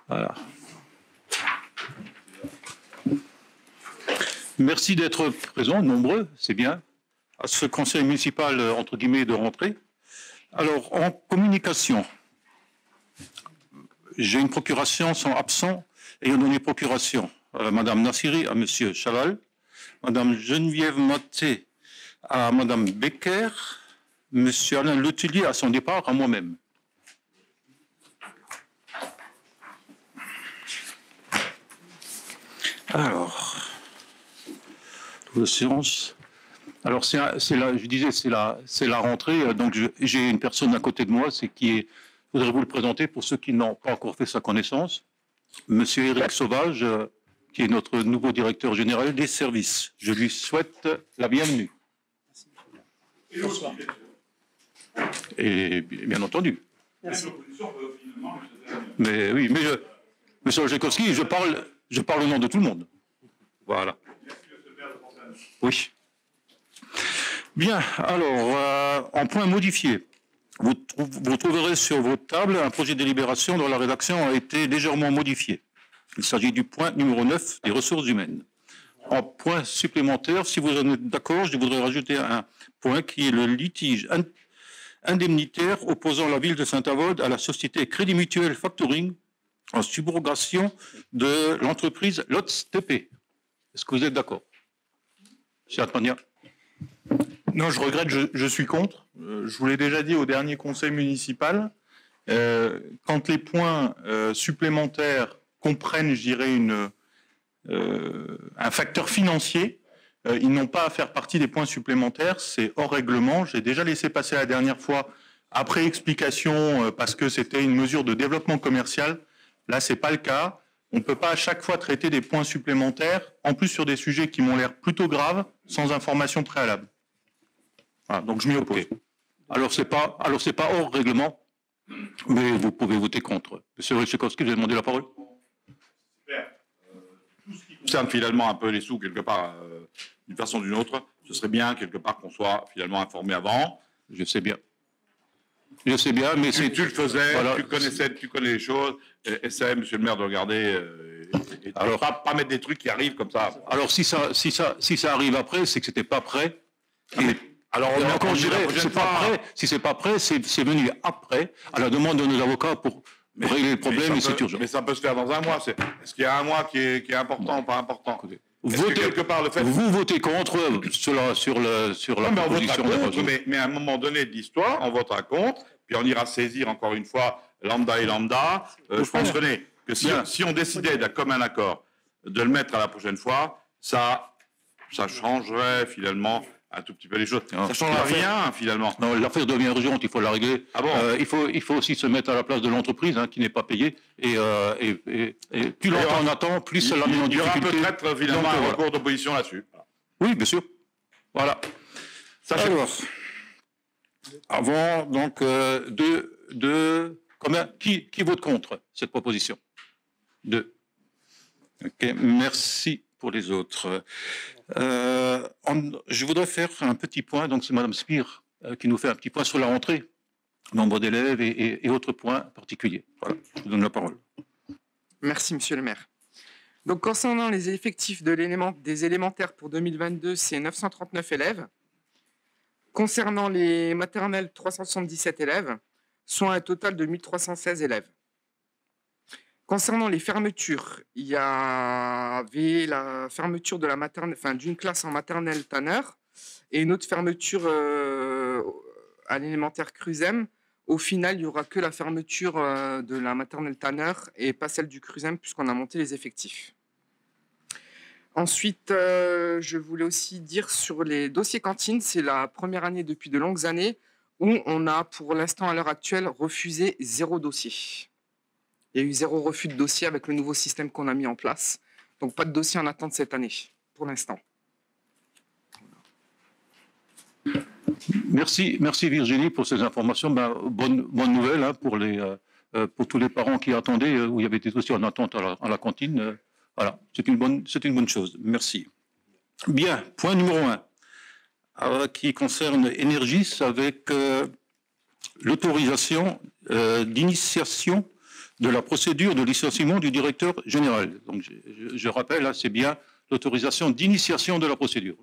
Voilà. Merci d'être présents, nombreux, c'est bien, à ce conseil municipal, entre guillemets, de rentrée. Alors, en communication, j'ai une procuration, sont absents, ayant donné procuration à Mme Nassiri, à M. Chaval, Mme Geneviève Maté, à Mme Becker, M. Alain Letellier, à son départ, à moi-même. Alors, la séance. Alors, je disais, c'est la rentrée. Donc, j'ai une personne à côté de moi, je voudrais vous le présenter pour ceux qui n'ont pas encore fait sa connaissance. Monsieur Éric Sauvage, qui est notre nouveau directeur général des services. Je lui souhaite la bienvenue. Bonsoir. Et bien entendu. Merci. Mais oui, mais monsieur Olszewski, je parle au nom de tout le monde. Voilà. Oui. Bien, alors, en point modifié, vous trouverez sur votre table un projet de délibération dont la rédaction a été légèrement modifiée. Il s'agit du point numéro 9 des ressources humaines. En point supplémentaire, si vous êtes d'accord, je voudrais rajouter un point qui est le litige indemnitaire opposant la ville de Saint-Avold à la société Crédit Mutuel Factoring en subrogation de l'entreprise LOTS TP. Est-ce que vous êtes d'accord? Cher Antonia. Non, je regrette, je suis contre. Je vous l'ai déjà dit au dernier conseil municipal. Quand les points supplémentaires comprennent, je dirais, un facteur financier, ils n'ont pas à faire partie des points supplémentaires. C'est hors règlement. J'ai déjà laissé passer la dernière fois après explication parce que c'était une mesure de développement commercial. Là, c'est pas le cas. On ne peut pas à chaque fois traiter des points supplémentaires, en plus sur des sujets qui m'ont l'air plutôt graves, sans information préalable. Voilà, donc je m'y oppose. Okay. Alors c'est pas hors règlement, mais vous pouvez voter contre. Monsieur Olszewski, vous avez demandé la parole. Super. Tout ce qui concerne finalement un peu les sous quelque part, d'une façon ou d'une autre, ce serait bien quelque part qu'on soit finalement informé avant. Je sais bien. Je sais bien, mais tu le faisais, voilà. Tu connais les choses. Essaye, monsieur le maire, de regarder et alors, pas mettre des trucs qui arrivent comme ça. Alors si ça arrive après, c'est que c'était pas prêt. Alors on encore, je dirais, c'est pas prêt. Si c'est pas prêt, c'est venu après, à la demande de nos avocats pour régler le problème et c'est urgent. Mais ça peut se faire dans un mois. Est-ce qu'il y a un mois qui est important ou pas important? Quelque part, le fait vous votez contre sur la proposition de mais à un moment donné de l'histoire, on votera contre, puis on ira saisir encore une fois lambda et lambda. Je pense que si on décidait d'un commun accord de le mettre à la prochaine fois, ça changerait finalement un tout petit peu les choses. Ça ne change rien finalement. Non, l'affaire devient urgente, il faut la régler. Ah bon il faut aussi se mettre à la place de l'entreprise qui n'est pas payée. Et plus longtemps on attend, plus ça la met en difficulté. Il y aura peut-être finalement un recours d'opposition là-dessus. Oui, bien sûr. Voilà. Alors, avant donc qui vote contre cette proposition? 2. Ok, merci pour les autres. Je voudrais faire un petit point, donc c'est Mme Spire qui nous fait un petit point sur la rentrée, nombre d'élèves et autres points particuliers. Voilà, je vous donne la parole. Merci, monsieur le maire. Donc, concernant les effectifs des élémentaires pour 2022, c'est 939 élèves. Concernant les maternelles, 377 élèves, soit un total de 1316 élèves. Concernant les fermetures, il y avait la fermeture de la maternelle, d'une classe en maternelle Tanner et une autre fermeture à l'élémentaire Cruzem. Au final, il n'y aura que la fermeture de la maternelle Tanner et pas celle du Cruzem puisqu'on a monté les effectifs. Ensuite, je voulais aussi dire sur les dossiers cantines, c'est la première année depuis de longues années où on a pour l'instant à l'heure actuelle refusé 0 dossier. Il y a eu 0 refus de dossier avec le nouveau système qu'on a mis en place. Donc, pas de dossier en attente cette année, pour l'instant. Merci Virginie pour ces informations. Bonne nouvelle pour tous les parents qui attendaient, où il y avait des dossiers en attente à la cantine. Voilà, c'est une bonne chose. Merci. Bien, point numéro 1, qui concerne Energis avec l'autorisation d'initiation de la procédure de licenciement du directeur général. Donc, je rappelle, là, c'est bien l'autorisation d'initiation de la procédure.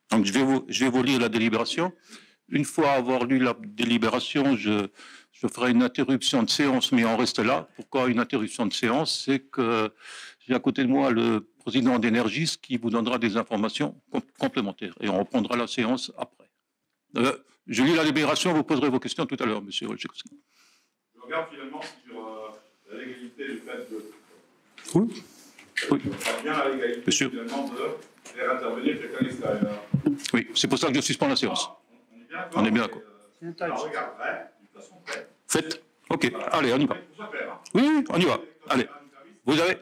Donc, je vais vous lire la délibération. Une fois avoir lu la délibération, je ferai une interruption de séance, mais on reste là. Pourquoi une interruption de séance? C'est que j'ai à côté de moi le président d'Energis qui vous donnera des informations complémentaires. Et on reprendra la séance après. Je lis la délibération, vous poserez vos questions tout à l'heure, monsieur Olszewski. Je regarde finalement sur la légalité du fait de... Oui. Oui. Bien la légalité Monsieur. finalement de faire intervenir quelqu'un extérieur. Oui, c'est pour ça que je suspends la séance. On est bien d'accord. On regarderait, de toute façon, fait. Faites. OK, allez, on y va. Oui, on y va. Allez. Vous avez...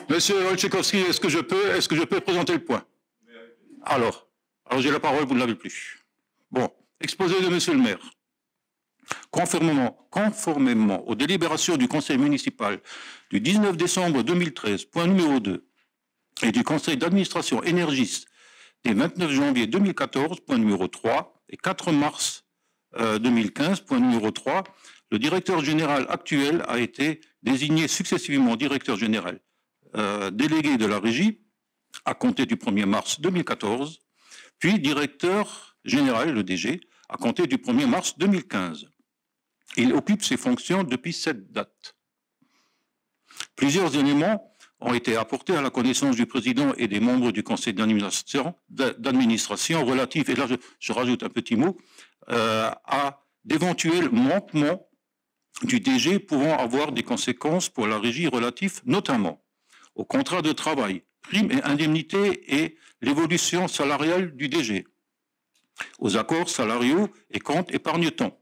Monsieur Olszewski, est-ce que je peux présenter le point? Alors j'ai la parole, vous ne l'avez plus. Bon, exposé de monsieur le maire. Conformément aux délibérations du conseil municipal du 19 décembre 2013, point numéro 2, et du conseil d'administration Énergis des 29 janvier 2014, point numéro 3, et 4 mars 2015, point numéro 3, le directeur général actuel a été désigné successivement directeur général délégué de la régie à compter du 1er mars 2014, puis directeur général, le DG, à compter du 1er mars 2015. Il occupe ses fonctions depuis cette date. Plusieurs éléments ont été apportés à la connaissance du président et des membres du conseil d'administration relatifs, et là je rajoute un petit mot, à d'éventuels manquements du DG pouvant avoir des conséquences pour la régie relatifs notamment au contrat de travail, primes et indemnités et l'évolution salariale du DG, aux accords salariaux et comptes épargne-temps,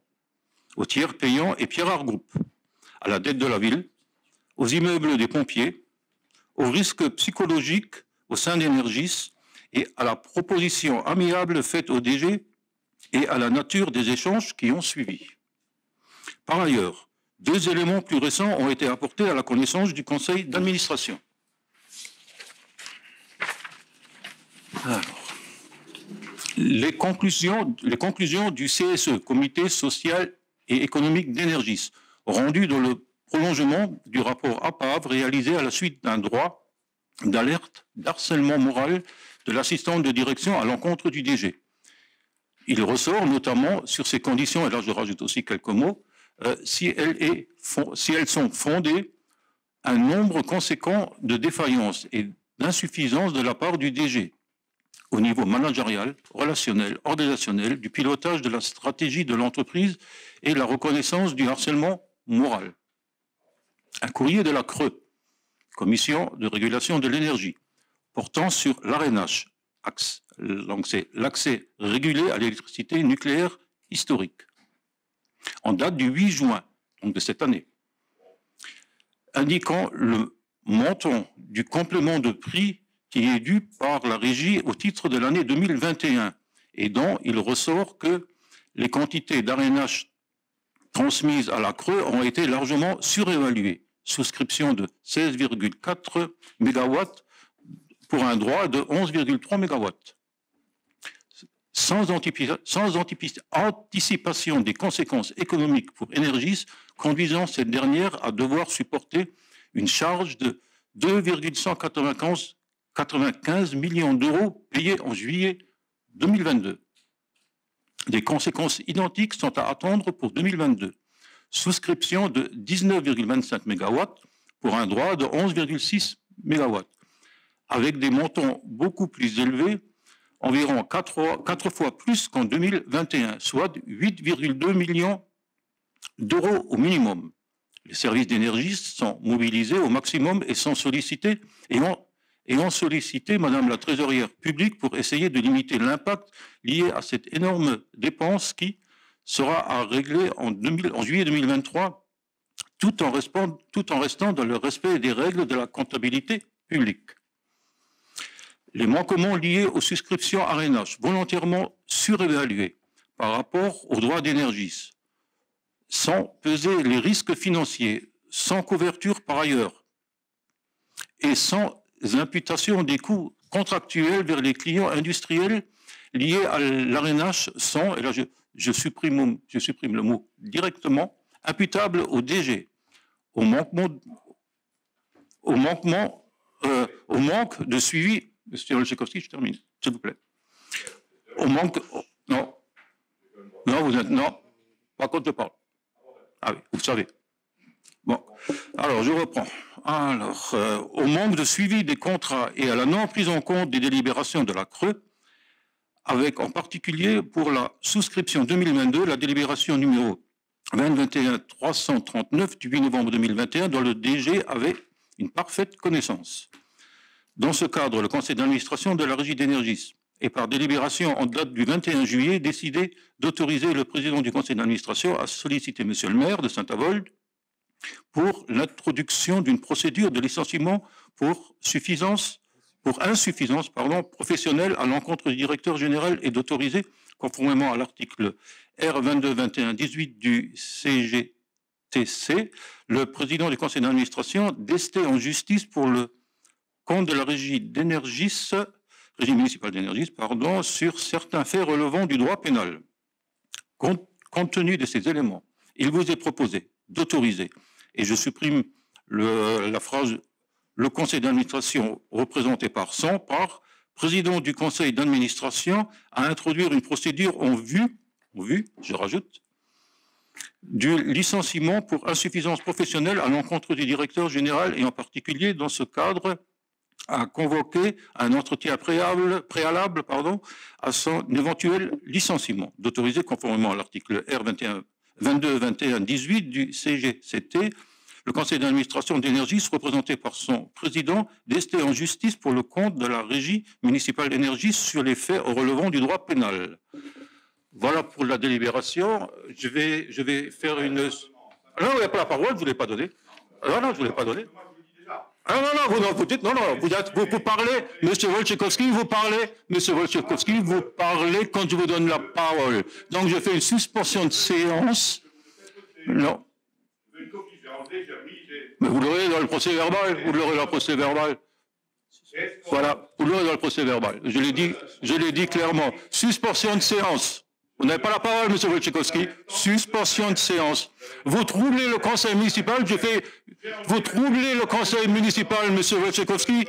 aux tiers payants et Pierre Group, à la dette de la ville, aux immeubles des pompiers, aux risques psychologiques au sein d'Energis et à la proposition amiable faite au DG et à la nature des échanges qui ont suivi. Par ailleurs, 2 éléments plus récents ont été apportés à la connaissance du conseil d'administration. Alors, les conclusions du CSE, Comité social et économique d'Energis, rendues dans le prolongement du rapport APAV réalisé à la suite d'un droit d'alerte d'harcèlement moral de l'assistante de direction à l'encontre du DG. Il ressort notamment sur ces conditions, et là je rajoute aussi quelques mots, si elles sont fondées, un nombre conséquent de défaillances et d'insuffisances de la part du DG au niveau managérial, relationnel, organisationnel, du pilotage de la stratégie de l'entreprise et la reconnaissance du harcèlement moral. Un courrier de la CRE, Commission de régulation de l'énergie, portant sur l'ARENH, l'accès régulé à l'électricité nucléaire historique, en date du 8 juin donc de cette année, indiquant le montant du complément de prix qui est dû par la régie au titre de l'année 2021 et dont il ressort que les quantités d'ARENH transmises à la CRE ont été largement surévaluées. Souscription de 16,4 MW pour un droit de 11,3 MW. Sans anticipation des conséquences économiques pour Energis, conduisant cette dernière à devoir supporter une charge de 2,195 millions d'euros payés en juillet 2022. Des conséquences identiques sont à attendre pour 2022. Souscription de 19,25 MW pour un droit de 11,6 MW, avec des montants beaucoup plus élevés, environ 4 fois plus qu'en 2021, soit 8,2 millions d'euros au minimum. Les services d'énergie sont mobilisés au maximum et sont sollicités et ont sollicité Madame la Trésorière publique pour essayer de limiter l'impact lié à cette énorme dépense qui sera à régler en juillet 2023, tout en restant dans le respect des règles de la comptabilité publique. Les manquements liés aux souscriptions ARENH, volontairement surévaluées par rapport aux droits d'énergie, sans peser les risques financiers, sans couverture par ailleurs, et sans imputation des coûts contractuels vers les clients industriels liés à l'ARENH sont, et là je supprime le mot directement, imputables au DG, au manque de suivi. Monsieur Olszewski, je termine, s'il vous plaît. Au manque. Non. Non, vous êtes. Non. Par contre, je parle. Ah oui, vous le savez. Bon. Alors, je reprends. Alors, au manque de suivi des contrats et à la non prise en compte des délibérations de la CRE, avec en particulier pour la souscription 2022, la délibération numéro 2021-339 du 8 novembre 2021, dont le DG avait une parfaite connaissance. Dans ce cadre, le conseil d'administration de la Régie d'Énergis et par délibération en date du 21 juillet, décidé d'autoriser le président du conseil d'administration à solliciter monsieur le maire de Saint-Avold pour l'introduction d'une procédure de licenciement pour insuffisance professionnelle à l'encontre du directeur général et d'autoriser, conformément à l'article R2221-18 du CGTC, le président du conseil d'administration d'ester en justice pour le compte de la régie municipale d'Énergis, sur certains faits relevant du droit pénal. Compte tenu de ces éléments, il vous est proposé d'autoriser, et je supprime la phrase « le conseil d'administration représenté par président du conseil d'administration à introduire une procédure en vue, je rajoute, du licenciement pour insuffisance professionnelle à l'encontre du directeur général et en particulier dans ce cadre à convoquer un entretien préalable à son éventuel licenciement, d'autoriser conformément à l'article R2221-18 du CGCT, le conseil d'administration d'Énergis, représenté par son président, d'ester en justice pour le compte de la régie municipale d'Énergis sur les faits relevant du droit pénal. Voilà pour la délibération. Je vais faire une... Non, vous n'avez pas la parole, je ne vous l'ai pas donnée. Non, je ne vous l'ai pas donnée. Ah non, vous dites, vous parlez, M. Wolczykowski, vous parlez quand je vous donne la parole. Donc je fais une suspension de séance. Non. Mais vous l'aurez dans le procès verbal, Voilà, vous l'aurez dans le procès verbal. Je l'ai dit clairement. Suspension de séance. Vous n'avez pas la parole, M. Wolczykowski. Suspension de séance. Vous troublez le conseil municipal, vous troublez le conseil municipal, M. Wolczykowski.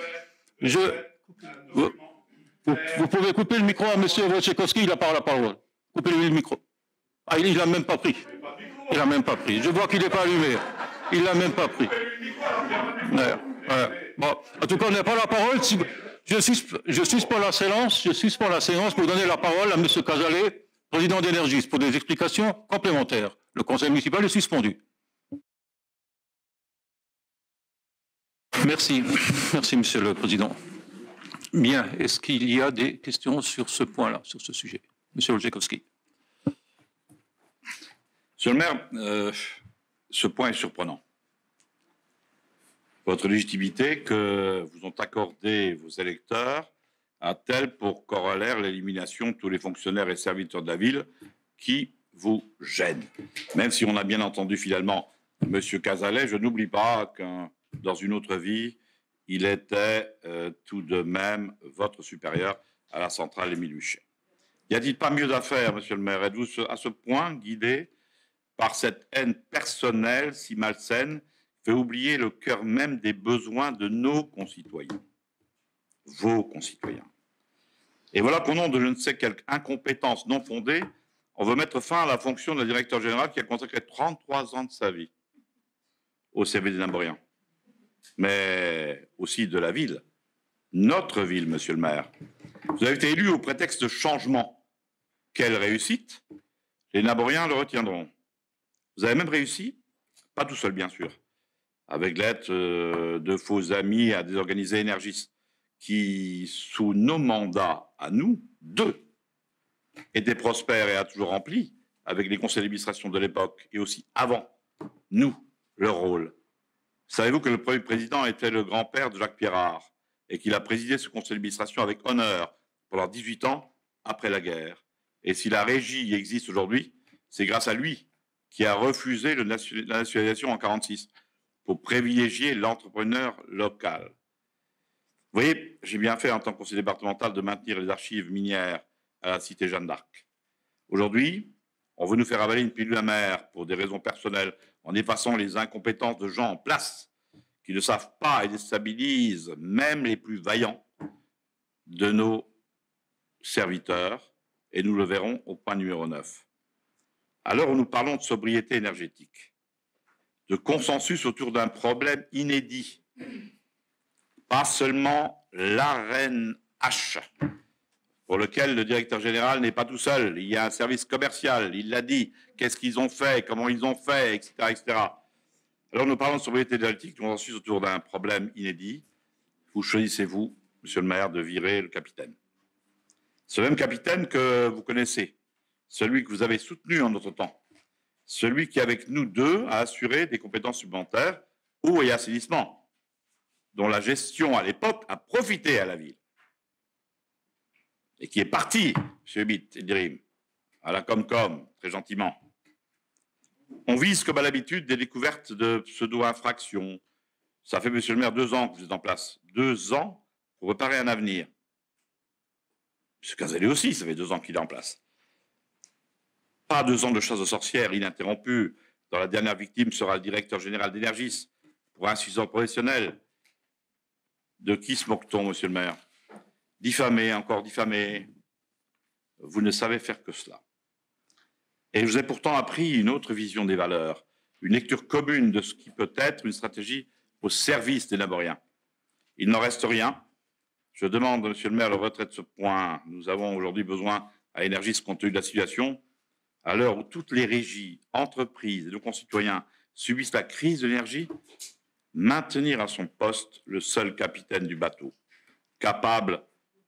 Vous pouvez couper le micro à M. Wolczykowski, il n'a pas la parole. Coupez-lui le micro. Ah, il l'a même pas pris. Je vois qu'il n'est pas allumé. Il l'a même pas pris. Ouais. Bon, en tout cas, on n'a pas la parole. Je suspends la séance. Pour donner la parole à M. Cazalet, président d'Énergis, pour des explications complémentaires. Le conseil municipal est suspendu. Merci, Monsieur le Président. Bien, est-ce qu'il y a des questions sur ce point-là, sur ce sujet? Monsieur Olszewski. Monsieur le maire, ce point est surprenant. Votre légitimité que vous ont accordée vos électeurs a-t-elle pour corollaire l'élimination de tous les fonctionnaires et serviteurs de la ville qui vous gênent? Même si on a bien entendu finalement M. Cazalet, je n'oublie pas que dans une autre vie, il était tout de même votre supérieur à la centrale Émile Huchet. Y a-t-il pas mieux à faire, monsieur le maire? Êtes-vous à ce point guidé par cette haine personnelle si malsaine fait oublier le cœur même des besoins de nos concitoyens, vos concitoyens? Et voilà qu'au nom de je ne sais quelle incompétence non fondée, on veut mettre fin à la fonction de directeur général qui a consacré 33 ans de sa vie au CVD Namborien, mais aussi de la ville, notre ville, monsieur le maire. Vous avez été élu au prétexte de changement. Quelle réussite! Les Namoriens le retiendront. Vous avez même réussi, pas tout seul bien sûr, avec l'aide de faux amis à désorganiser Énergis, qui, sous nos mandats à nous, deux, était prospère et a toujours rempli, avec les conseils d'administration de l'époque et aussi avant, nous, leur rôle. Savez-vous que le premier président était le grand-père de Jacques Pirard et qu'il a présidé ce conseil d'administration avec honneur pendant 18 ans après la guerre? Et si la régie existe aujourd'hui, c'est grâce à lui qui a refusé la nationalisation en 1946 pour privilégier l'entrepreneur local. Vous voyez, j'ai bien fait en tant que conseiller départemental de maintenir les archives minières à la cité Jeanne d'Arc. Aujourd'hui, On veut nous faire avaler une pilule amère pour des raisons personnelles, en effaçant les incompétences de gens en place qui ne savent pas et déstabilisent même les plus vaillants de nos serviteurs, et nous le verrons au point numéro 9. À l'heure où nous parlons de sobriété énergétique, de consensus autour d'un problème inédit, pas seulement l'ARENH, pour lequel le directeur général n'est pas tout seul. Il y a un service commercial, il l'a dit, qu'est-ce qu'ils ont fait, comment ils ont fait, etc., etc. Alors nous parlons de sobriété énergétique, nous consensus autour d'un problème inédit. Vous choisissez, vous, monsieur le maire, de virer le capitaine. Ce même capitaine que vous connaissez, celui que vous avez soutenu en notre temps, celui qui, avec nous deux, a assuré des compétences supplémentaires, eau et assainissement, dont la gestion à l'époque a profité à la ville. Et qui est parti, M. Bitt et Dirim, à la Comcom, très gentiment. On vise, comme à l'habitude, des découvertes de pseudo-infractions. Ça fait, monsieur le maire, 2 ans que vous êtes en place. 2 ans pour préparer un avenir. M. Cazalet aussi, ça fait 2 ans qu'il est en place. Pas 2 ans de chasse aux sorcières ininterrompue, dont la dernière victime sera le directeur général d'Energis, pour insuffisance professionnelle. De qui se moque-t-on, monsieur le maire? Diffamé, encore diffamé. Vous ne savez faire que cela. Et je vous ai pourtant appris une autre vision des valeurs, une lecture commune de ce qui peut être une stratégie au service des Laboriens. Il n'en reste rien. Je demande, monsieur le maire, le retrait de ce point. Nous avons aujourd'hui besoin à Énergis, compte tenu de la situation, à l'heure où toutes les régies, entreprises et nos concitoyens subissent la crise de l'énergie, maintenir à son poste le seul capitaine du bateau, capable,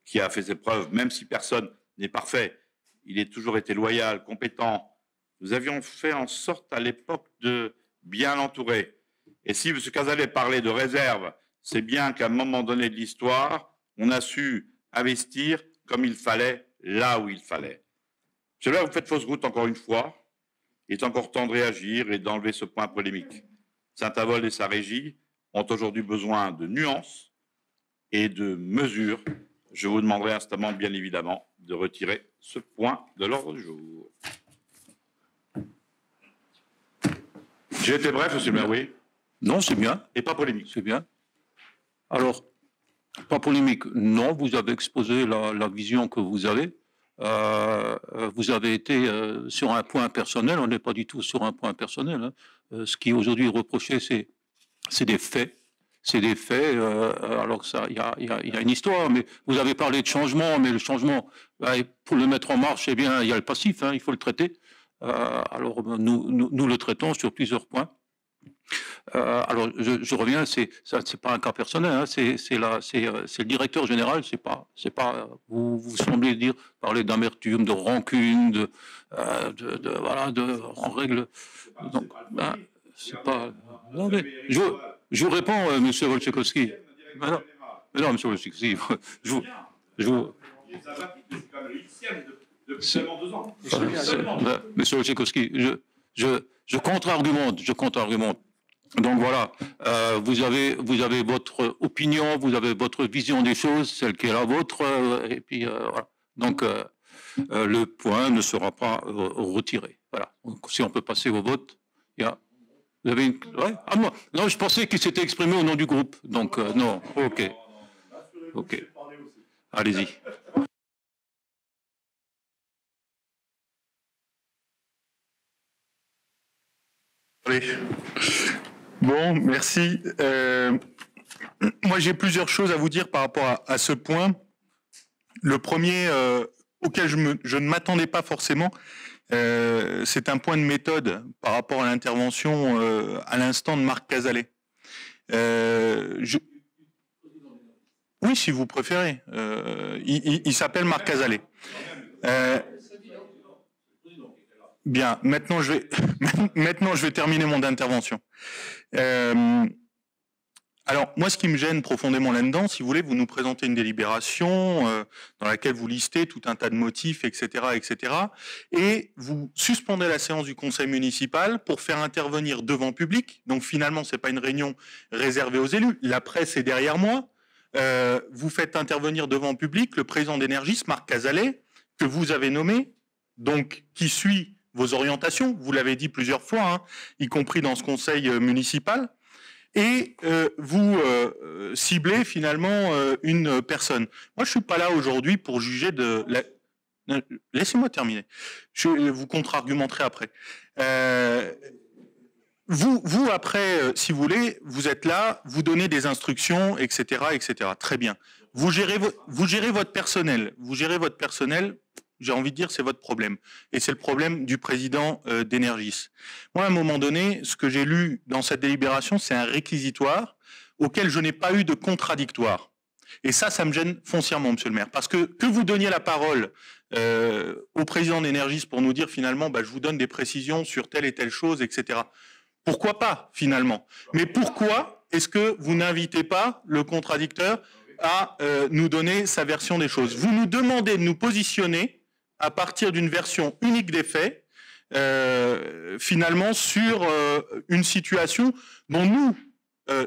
qui a fait ses preuves, même si personne n'est parfait. Il a toujours été loyal, compétent. Nous avions fait en sorte à l'époque de bien l'entourer. Et si M. Cazalet parlait de réserve, c'est bien qu'à un moment donné de l'histoire, on a su investir comme il fallait, là où il fallait. Monsieur le maire, vous faites fausse route encore une fois. Il est encore temps de réagir et d'enlever ce point polémique. Saint-Avold et sa régie ont aujourd'hui besoin de nuances et de mesures. Je vous demanderai instamment, bien évidemment, de retirer ce point de l'ordre du jour. J'ai été bref, monsieur le maire, oui. Non, c'est bien. Et pas polémique. C'est bien. Alors, pas polémique. Non, vous avez exposé la vision que vous avez. Vous avez été sur un point personnel. On n'est pas du tout sur un point personnel. Hein. Ce qui aujourd'hui est reproché, c'est des faits. C'est des faits, alors que ça, il y a une histoire, mais vous avez parlé de changement, mais le changement, pour le mettre en marche, eh bien, il y a le passif, hein, il faut le traiter. Alors, nous le traitons sur plusieurs points. Alors, je reviens, c'est pas un cas personnel, hein, c'est le directeur général, c'est pas, vous semblez parler d'amertume, de rancune, voilà, en règle. Donc, c'est pas. Non, mais je vous réponds, monsieur Wojciechowski. Mais non, monsieur Wojciechowski, monsieur Wojciechowski, je contre-argumente. Donc voilà, vous avez votre opinion, vous avez votre vision des choses, celle qui est la vôtre, et puis voilà. Donc le point ne sera pas retiré. Voilà. Donc, si on peut passer au vote, il y a. Vous avez une... Ouais. Ah, moi. Non, je pensais qu'il s'était exprimé au nom du groupe. Donc, non. OK. OK. Allez-y. Oui. Bon, merci. Moi, j'ai plusieurs choses à vous dire par rapport à ce point. Le premier, auquel je ne m'attendais pas forcément, c'est un point de méthode par rapport à l'intervention à l'instant de Marc Cazalet. Oui, si vous préférez. Il s'appelle Marc Cazalet. Bien, maintenant je vais terminer mon intervention. Alors, moi, ce qui me gêne profondément là-dedans, si vous voulez, vous nous présentez une délibération dans laquelle vous listez tout un tas de motifs, etc., etc., et vous suspendez la séance du conseil municipal pour faire intervenir devant public. Donc, finalement, c'est pas une réunion réservée aux élus. La presse est derrière moi. Vous faites intervenir devant public le président d'Énergis, Marc Cazalet, que vous avez nommé, donc qui suit vos orientations, vous l'avez dit plusieurs fois, hein, y compris dans ce conseil municipal, et vous ciblez finalement une personne. Moi, je suis pas là aujourd'hui pour juger de la... Laissez-moi terminer. Je vous contre-argumenterai après. Vous après, si vous voulez, vous êtes là, vous donnez des instructions, etc., etc. Très bien. Vous gérez votre personnel. Vous gérez votre personnel. J'ai envie de dire, c'est votre problème. Et c'est le problème du président d'Energis. Moi, à un moment donné, ce que j'ai lu dans cette délibération, c'est un réquisitoire auquel je n'ai pas eu de contradictoire. Et ça me gêne foncièrement, monsieur le maire. Parce que vous donniez la parole au président d'Energis pour nous dire finalement, je vous donne des précisions sur telle et telle chose, etc. Pourquoi pas, finalement? Mais pourquoi est-ce que vous n'invitez pas le contradicteur à nous donner sa version des choses? Vous nous demandez de nous positionner à partir d'une version unique des faits, finalement, sur une situation dont nous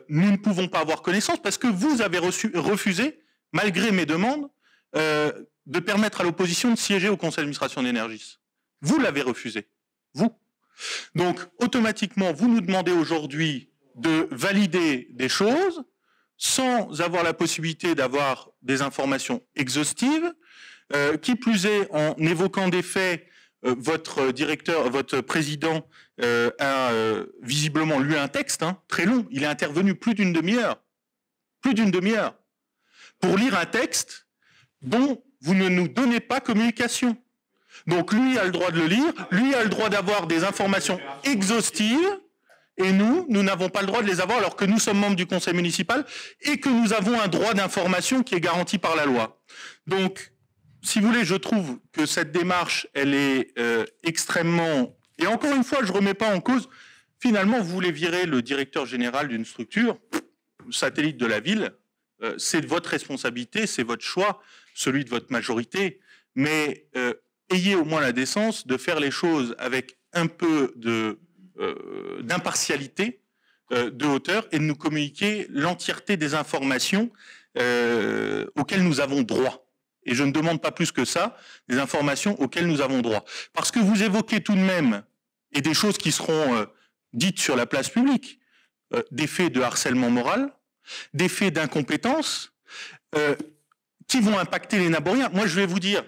ne pouvons pas avoir connaissance parce que vous avez refusé, malgré mes demandes, de permettre à l'opposition de siéger au conseil d'administration d'Energis. Vous l'avez refusé. Vous. Donc, automatiquement, vous nous demandez aujourd'hui de valider des choses sans avoir la possibilité d'avoir des informations exhaustives, qui plus est en évoquant des faits, votre président a visiblement lu un texte très long. Il est intervenu plus d'une demi-heure, pour lire un texte dont vous ne nous donnez pas communication. Donc lui a le droit de le lire, lui a le droit d'avoir des informations exhaustives, et nous n'avons pas le droit de les avoir alors que nous sommes membres du conseil municipal et que nous avons un droit d'information qui est garanti par la loi. Donc, si vous voulez, je trouve que cette démarche, elle est extrêmement... Et encore une fois, je ne remets pas en cause, finalement, vous voulez virer le directeur général d'une structure, satellite de la ville, c'est de votre responsabilité, c'est votre choix, celui de votre majorité, mais ayez au moins la décence de faire les choses avec un peu d'impartialité, de hauteur, et de nous communiquer l'entièreté des informations auxquelles nous avons droit. Et je ne demande pas plus que ça, des informations auxquelles nous avons droit. Parce que vous évoquez tout de même, et des choses qui seront dites sur la place publique, des faits de harcèlement moral, des faits d'incompétence, qui vont impacter les Naboriens. Moi, je vais vous dire,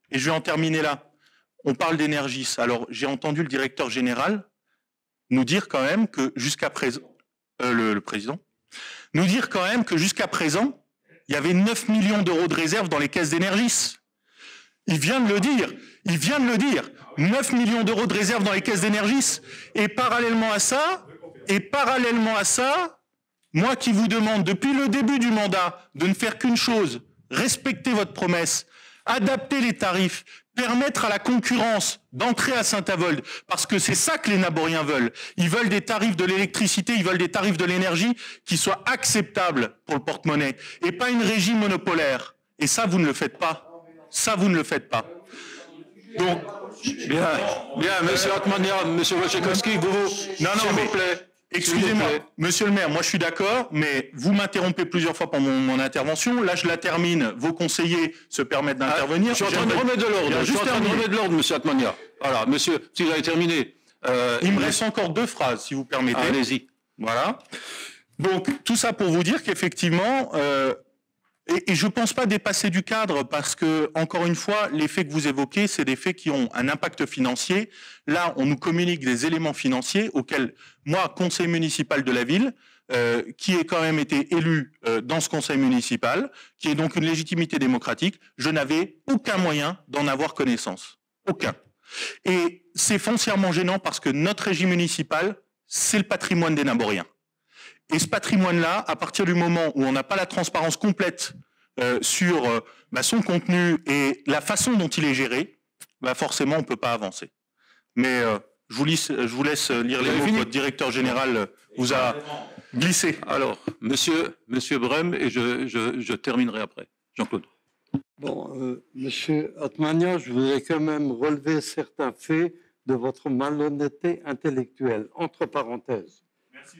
et je vais en terminer là, on parle d'Energis. Alors, j'ai entendu le directeur général nous dire quand même que jusqu'à présent, le président, nous dire quand même que jusqu'à présent, il y avait 9 millions d'euros de réserve dans les caisses d'Energis. Il vient de le dire. 9 millions d'euros de réserve dans les caisses d'Energis. Et parallèlement à ça, moi qui vous demande depuis le début du mandat de ne faire qu'une chose, respecter votre promesse, adapter les tarifs, permettre à la concurrence d'entrer à Saint-Avold, parce que c'est ça que les Naboriens veulent. Ils veulent des tarifs de l'électricité, ils veulent des tarifs de l'énergie qui soient acceptables pour le porte-monnaie, et pas une régie monopolaire. Et ça, vous ne le faites pas. Donc, bien, monsieur Atmania, monsieur Wojciechowski, s'il vous plaît. Excusez-moi, monsieur le maire, moi je suis d'accord, mais vous m'interrompez plusieurs fois pendant mon intervention. Là, je la termine. Vos conseillers se permettent d'intervenir. Je suis en train de remettre de l'ordre, monsieur Atmania. Voilà, monsieur, si vous avez terminé. Il me reste encore 2 phrases, si vous permettez. Allez-y. Voilà. Donc, tout ça pour vous dire qu'effectivement, et je ne pense pas dépasser du cadre parce que, encore une fois, les faits que vous évoquez, c'est des faits qui ont un impact financier. Là, on nous communique des éléments financiers auxquels, moi, conseil municipal de la ville, qui ai quand même été élu dans ce conseil municipal, qui est donc une légitimité démocratique, je n'avais aucun moyen d'en avoir connaissance. Aucun. Et c'est foncièrement gênant parce que notre régime municipal, c'est le patrimoine des Naboriens. Et ce patrimoine-là, à partir du moment où on n'a pas la transparence complète sur son contenu et la façon dont il est géré, forcément, on ne peut pas avancer. Mais je vous laisse lire les mots que votre directeur général vous a glissés. Alors, monsieur Brem, et je terminerai après. Jean-Claude. Bon, monsieur Atmania, je voudrais quand même relever certains faits de votre malhonnêteté intellectuelle, entre parenthèses.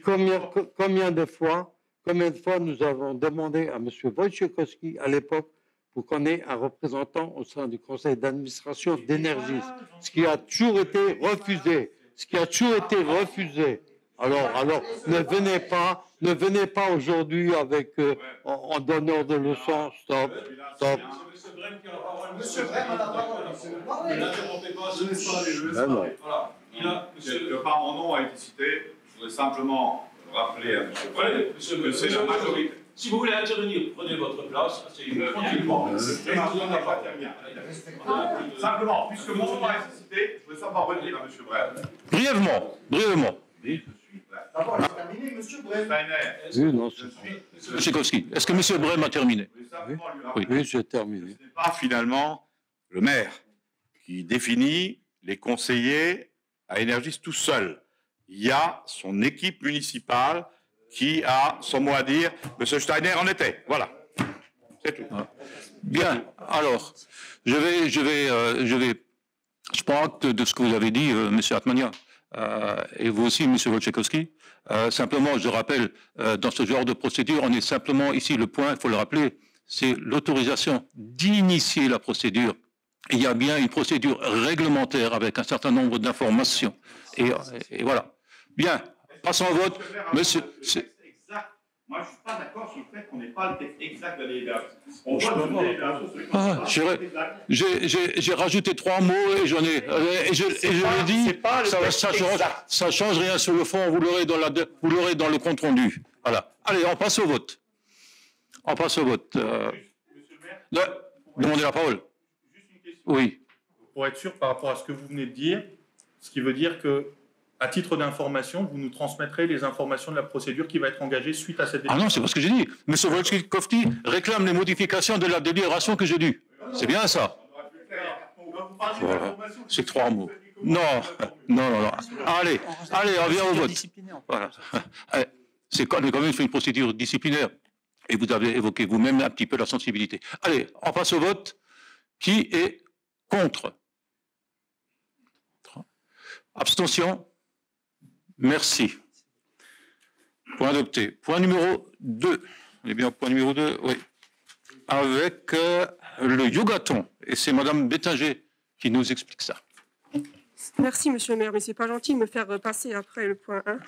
Combien de fois nous avons demandé à M. Wojciechowski, à l'époque, pour qu'on ait un représentant au sein du conseil d'administration d'Energis, ce qui a toujours été refusé. Ce qui a toujours été refusé. Alors, ne venez pas aujourd'hui avec en donneur de leçons. Stop. Monsieur Brem a la parole. Ne l'interrompez pas, je ne laisse pas aller. Voilà. Quelque part, mon nom a été cité. Je voudrais simplement rappeler à M. Brem que c'est la majorité. Si vous voulez intervenir, prenez votre place. Tranquillement. Simplement, puisque mon nom a été cité, je voudrais simplement redire à M. Brem. Brièvement. D'abord, c'est terminé, monsieur Brem. Oui, non, Tchékovsky, est-ce que M. Brem a terminé? oui, j'ai terminé. Ce n'est pas finalement le maire qui définit les conseillers à Énergis tout seul. Il y a son équipe municipale qui a son mot à dire. M. Steiner en était. Voilà. C'est tout. Bien. Alors, je prends acte de ce que vous avez dit, M. Atmania, et vous aussi, M. Wojciechowski. Simplement, je rappelle, dans ce genre de procédure, on est simplement ici, le point, il faut le rappeler, c'est l'autorisation d'initier la procédure. Il y a bien une procédure réglementaire avec un certain nombre d'informations. Et voilà. Bien. Passons au vote. Monsieur. Moi, je ne suis pas d'accord sur le fait qu'on n'ait pas le texte exact de la délibération. On voit le délibération. J'ai rajouté 3 mots et j'en ai. Et je l'ai dit, ça change rien sur le fond, vous l'aurez dans le compte rendu. Voilà. Allez, on passe au vote. Monsieur le maire, Demandez la parole. juste une question. Oui. Pour être sûr par rapport à ce que vous venez de dire, ce qui veut dire que, à titre d'information, vous nous transmettrez les informations de la procédure qui va être engagée suite à cette délibération. Ah non, c'est pas ce que j'ai dit. M. Wojciechowski réclame les modifications de la délibération que j'ai due. C'est bien ça. Voilà. C'est 3 mots. Non. Allez, on vient au vote. Voilà. On a quand même fait une procédure disciplinaire. Et vous avez évoqué vous-même un petit peu la sensibilité. Allez, on passe au vote. Qui est contre? Abstention? Merci. Point adopté. Point numéro 2. On est bien au point numéro 2? Oui. Avec le yogaton. Et c'est Mme Bétinger qui nous explique ça. Merci, monsieur le maire, mais c'est pas gentil de me faire passer après le point 1.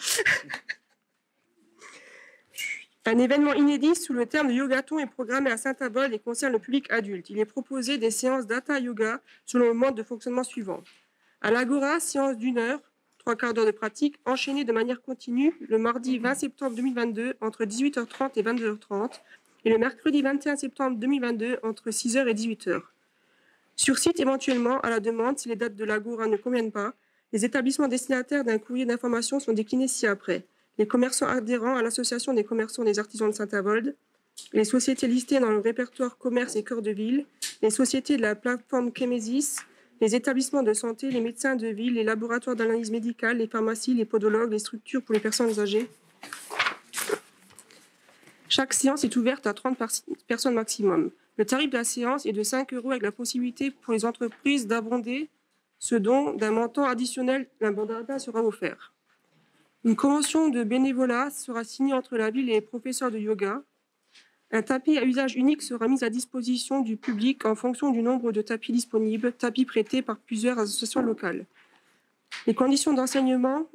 Un événement inédit sous le terme de yogaton est programmé à Saint-Avold et concerne le public adulte. Il est proposé des séances d'Hatha Yoga selon le mode de fonctionnement suivant. À l'Agora, séance d'1 heure, 3/4 d'heure de pratique, enchaînée de manière continue le mardi 20 septembre 2022 entre 18h30 et 22h30 et le mercredi 21 septembre 2022 entre 6h et 18h. Sur site éventuellement, à la demande, si les dates de l'Agora ne conviennent pas, les établissements destinataires d'un courrier d'information sont déclinés ci-après. Les commerçants adhérents à l'Association des commerçants des artisans de Saint-Avold, les sociétés listées dans le répertoire commerce et cœur de ville, les sociétés de la plateforme Kémésis, les établissements de santé, les médecins de ville, les laboratoires d'analyse médicale, les pharmacies, les podologues, les structures pour les personnes âgées. Chaque séance est ouverte à 30 personnes maximum. Le tarif de la séance est de 5 € avec la possibilité pour les entreprises d'abonder ce don d'un montant additionnel. L'abondement sera offert. Une convention de bénévolat sera signée entre la ville et les professeurs de yoga. Un tapis à usage unique sera mis à disposition du public en fonction du nombre de tapis disponibles, tapis prêtés par plusieurs associations locales. Les conditions d'enseignement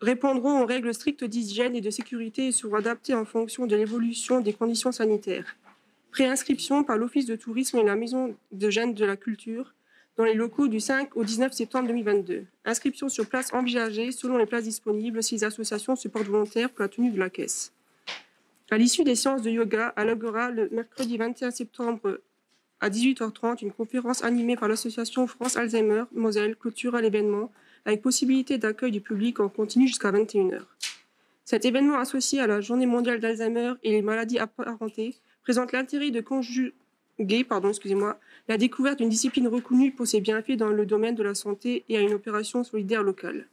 répondront aux règles strictes d'hygiène et de sécurité et seront adaptées en fonction de l'évolution des conditions sanitaires. Préinscription par l'Office de tourisme et la Maison de Gênes de la Culture dans les locaux du 5 au 19 septembre 2022. Inscription sur place envisagée selon les places disponibles si les associations se portent volontaires pour la tenue de la caisse. À l'issue des séances de yoga, à l'Agora, le mercredi 21 septembre à 18h30, une conférence animée par l'association France Alzheimer Moselle clôturera l'événement avec possibilité d'accueil du public en continu jusqu'à 21h. Cet événement associé à la Journée mondiale d'Alzheimer et les maladies apparentées présente l'intérêt de conjuguer la découverte d'une discipline reconnue pour ses bienfaits dans le domaine de la santé et à une opération solidaire locale.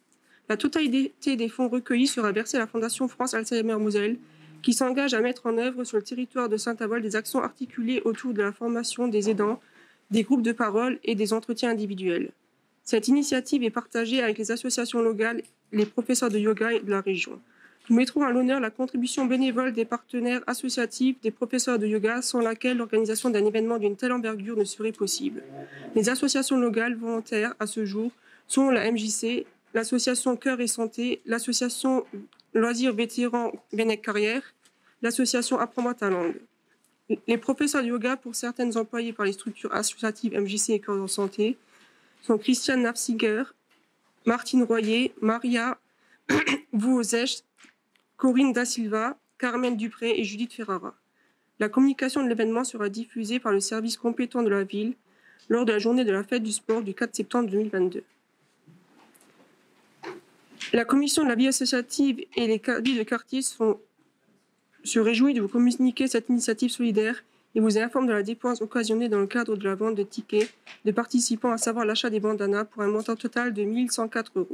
La totalité des fonds recueillis sera versée à la Fondation France Alzheimer Moselle, qui s'engage à mettre en œuvre sur le territoire de Saint-Avold des actions articulées autour de la formation des aidants, des groupes de parole et des entretiens individuels. Cette initiative est partagée avec les associations locales, les professeurs de yoga de la région. Nous mettrons à l'honneur la contribution bénévole des partenaires associatifs, des professeurs de yoga, sans laquelle l'organisation d'un événement d'une telle envergure ne serait possible. Les associations locales volontaires, à ce jour, sont la MJC, l'association Cœur et Santé, l'association Loisirs Vétérans Bennec Carrière, l'association Apprends-moi ta langue. Les professeurs de yoga, pour certaines employés par les structures associatives MJC et Cœur et Santé, sont Christiane Nafsiger, Martine Royer, Maria Vuozech, Corinne Da Silva, Carmen Dupré et Judith Ferrara. La communication de l'événement sera diffusée par le service compétent de la ville lors de la journée de la fête du sport du 4 septembre 2022. La commission de la vie associative et les cadres de quartier se réjouit de vous communiquer cette initiative solidaire et vous informe de la dépense occasionnée dans le cadre de la vente de tickets de participants, à savoir l'achat des bandanas pour un montant total de 1 104 €.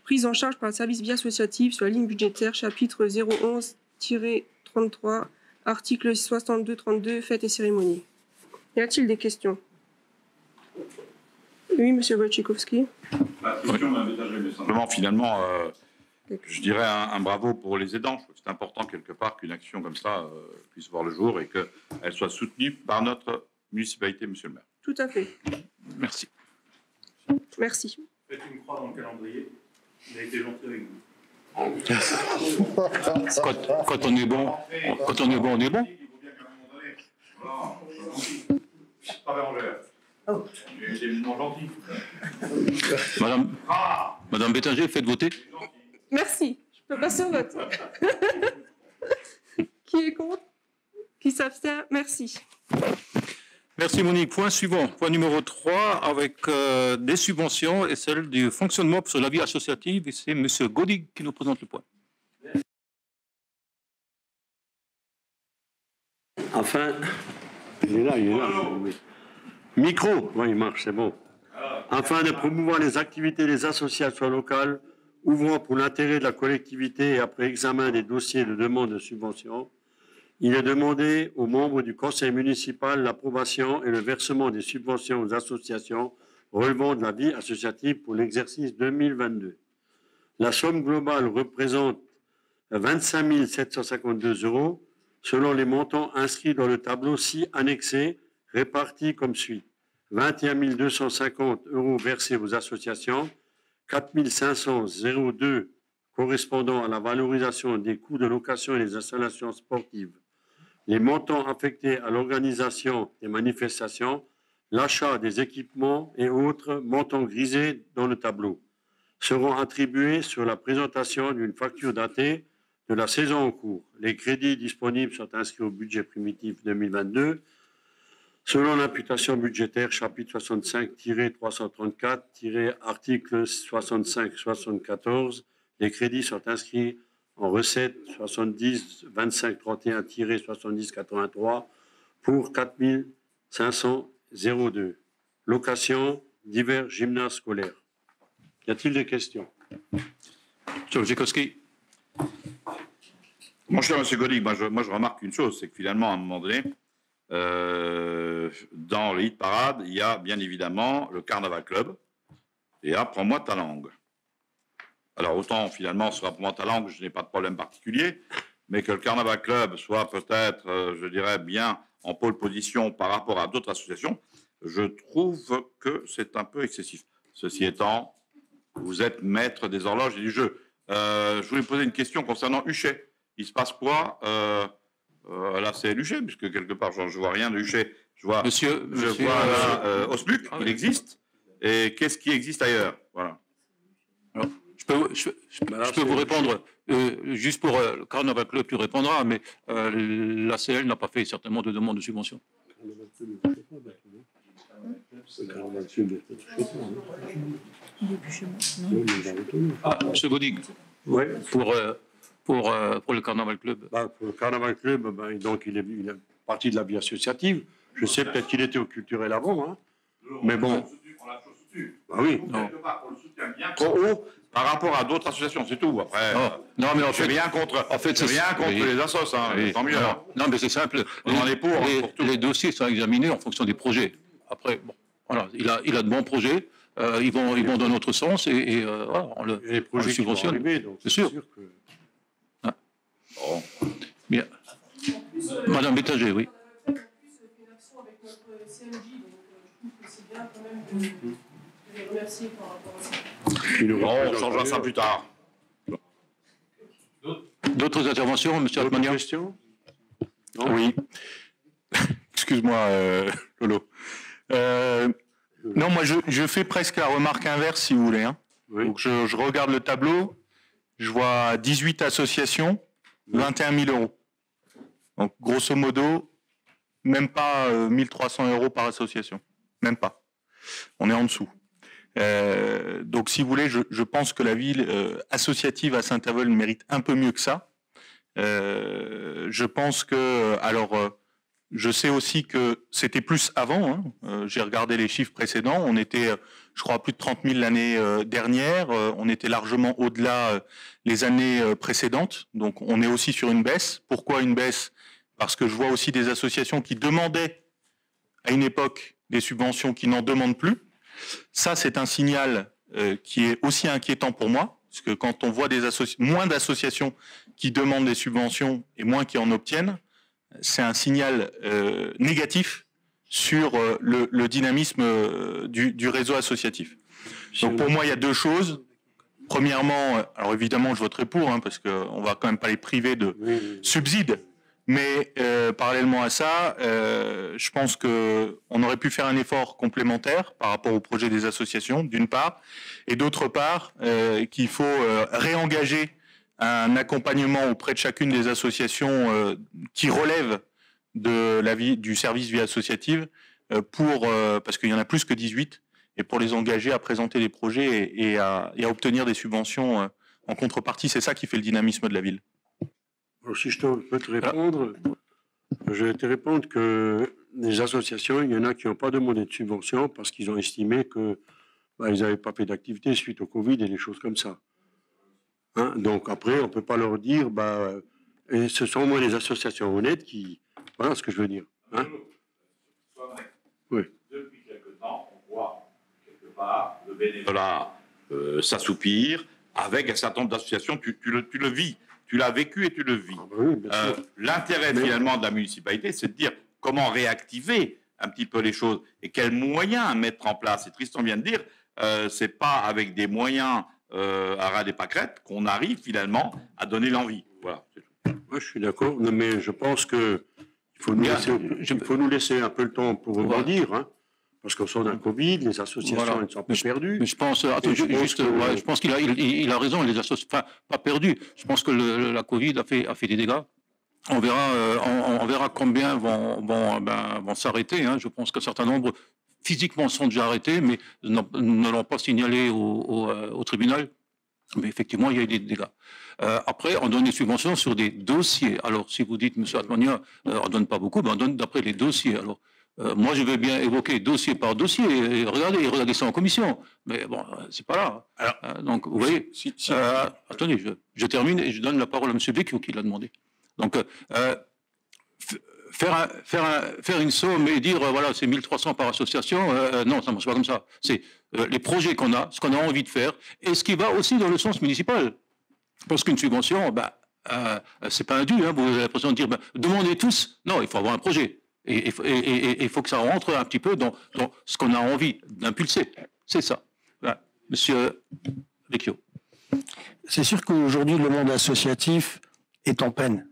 Prise en charge par le service vie associative sur la ligne budgétaire chapitre 011-33, article 62-32, fêtes et cérémonies. Y a-t-il des questions? Oui, monsieur Wojciechowski. Simplement, finalement, je dirais un bravo pour les aidants. Je trouve que c'est important, quelque part, qu'une action comme ça puisse voir le jour et qu'elle soit soutenue par notre municipalité, monsieur le maire. Tout à fait. Merci. Merci. Faites une croix dans le calendrier. Il a été gentil avec vous. Quand on est bon, on est bon. Pas Bérangère. J'ai mis mon gentil. Madame Bétanger, faites voter. Merci. Je peux passer au vote. Qui est contre? Qui s'abstient? Merci. Merci Monique. Point suivant, point numéro 3, avec des subventions et celle du fonctionnement sur la vie associative. Et c'est M. Godig qui nous présente le point. Enfin, il est là. Micro, oui, il marche, c'est bon. Afin de promouvoir les activités des associations locales ouvrant pour l'intérêt de la collectivité et après examen des dossiers de demande de subvention, il est demandé aux membres du conseil municipal l'approbation et le versement des subventions aux associations relevant de la vie associative pour l'exercice 2022. La somme globale représente 25 752 € selon les montants inscrits dans le tableau ci annexé, répartis comme suit. 21 250 € versés aux associations, 4 502 correspondant à la valorisation des coûts de location et des installations sportives. Les montants affectés à l'organisation des manifestations, l'achat des équipements et autres montants grisés dans le tableau seront attribués sur la présentation d'une facture datée de la saison en cours. Les crédits disponibles sont inscrits au budget primitif 2022 selon l'imputation budgétaire chapitre 65-334-article 65-74. Les crédits sont inscrits en recette 70-25-31-70-83 pour 4 502. Location divers gymnases scolaires. Y a-t-il des questions? Wojciechowski. Mon cher M. Godig, moi je remarque une chose, c'est que finalement, à un moment donné, dans le hit parade, il y a bien évidemment le Carnaval Club et Apprends-moi ta langue. Alors autant finalement sur Apprends-moi ta langue, je n'ai pas de problème particulier, mais que le Carnaval Club soit peut-être, je dirais, bien en pôle position par rapport à d'autres associations, je trouve que c'est un peu excessif. Ceci étant, vous êtes maître des horloges et du jeu. Je voulais poser une question concernant Huchet. Il se passe quoi là, c'est Huchet, puisque quelque part, je ne vois rien de Huchet. Je vois là, Osbuc, il existe. Et qu'est-ce qui existe ailleurs? Voilà. Alors, je peux vous répondre, juste pour le Carnaval Club, tu répondras, mais l'ACL n'a pas fait certainement de demande de subvention. M. Godig, Oui. Pour le Carnaval Club. Pour le Carnaval Club, donc il est partie de la vie associative. Je sais peut-être qu'il était au culturel avant, hein. Mais bon. On l'a soutenu. Oui. Non. On le soutient bien trop haut par rapport à d'autres associations, c'est tout. Après, non, mais en fait, rien contre, les assos, hein, oui. tant mieux. Non, mais c'est simple. Les dossiers sont examinés en fonction des projets. Après, bon, voilà, il a de bons projets. Ils vont dans notre sens et voilà, on le subventionne. C'est sûr. Bon. Bien. Madame Bétager, oui. Bon, on changera ça plus tard. D'autres interventions, M. Atmania? Question? Oui. Excuse-moi, Lolo. Non, moi, je fais presque la remarque inverse, si vous voulez. Hein. Oui. Donc, je regarde le tableau, je vois 18 associations, 21 000 euros. Donc, grosso modo, même pas 1 300 euros par association. Même pas. On est en dessous. Donc, si vous voulez, je pense que la ville associative à Saint-Avold mérite un peu mieux que ça. Je pense que, je sais aussi que c'était plus avant. Hein. J'ai regardé les chiffres précédents. On était, je crois, à plus de 30 000 l'année dernière. On était largement au-delà les années précédentes. Donc, on est aussi sur une baisse. Pourquoi une baisse? Parce que je vois aussi des associations qui demandaient à une époque des subventions qui n'en demandent plus. Ça, c'est un signal qui est aussi inquiétant pour moi, parce que quand on voit moins d'associations qui demandent des subventions et moins qui en obtiennent, c'est un signal négatif sur le dynamisme du réseau associatif. Donc pour moi, il y a deux choses. Premièrement, alors évidemment, je voterai pour, hein, parce qu'on va quand même pas les priver de subsides. Mais parallèlement à ça, je pense qu'on aurait pu faire un effort complémentaire par rapport au projet des associations, d'une part, et d'autre part, qu'il faut réengager un accompagnement auprès de chacune des associations qui relèvent de du service vie associative, parce qu'il y en a plus que 18, et pour les engager à présenter des projets et à obtenir des subventions en contrepartie. C'est ça qui fait le dynamisme de la ville. Alors, si je peux te répondre, je vais te répondre que les associations, il y en a qui n'ont pas demandé de subvention parce qu'ils ont estimé que ils n'avaient pas fait d'activité suite au Covid et des choses comme ça. Hein? Donc après, on ne peut pas leur dire, et ce sont au moins les associations honnêtes qui... Voilà ce que je veux dire. Hein? Oui. Depuis quelque temps, on voit quelque part le bénévolat s'assoupir avec un certain nombre d'associations. Tu le vis. Tu l'as vécu et tu le vis. Oui, l'intérêt finalement de la municipalité, c'est de dire comment réactiver un petit peu les choses et quels moyens mettre en place. Et Tristan vient de dire, c'est pas avec des moyens à ras des pâquerettes qu'on arrive finalement à donner l'envie. Voilà. Moi, je suis d'accord, mais je pense que il faut nous laisser un peu le temps pour rebondir, hein, parce qu'on sort d'un Covid, les associations elles sont un peu perdues. Mais je pense, je pense qu'il a raison, les associations, enfin, pas perdues. Je pense que la Covid a fait des dégâts. On verra combien vont s'arrêter. Hein. Je pense qu'un certain nombre physiquement sont déjà arrêtés, mais ne l'ont pas signalé au tribunal. Mais effectivement, il y a eu des dégâts. Après, on donne des subventions sur des dossiers. Alors, si vous dites, M. Atmania, on ne donne pas beaucoup, mais on donne d'après les dossiers. Alors, moi, je vais bien évoquer dossier par dossier et regardez ça en commission. Mais bon, c'est pas là. Alors, donc, vous voyez, attendez, je termine et je donne la parole à M. Becchio qui l'a demandé. Donc, faire une somme et dire, voilà, c'est 1300 par association, non, ça ne marche pas comme ça. C'est les projets qu'on a, ce qu'on a envie de faire, et ce qui va aussi dans le sens municipal. Parce qu'une subvention, c'est pas un dû, hein, vous avez l'impression de dire, demandez tous. Non, il faut avoir un projet. Et il faut que ça rentre un petit peu dans ce qu'on a envie d'impulser. C'est ça. Voilà. Monsieur Becchio. C'est sûr qu'aujourd'hui, le monde associatif est en peine.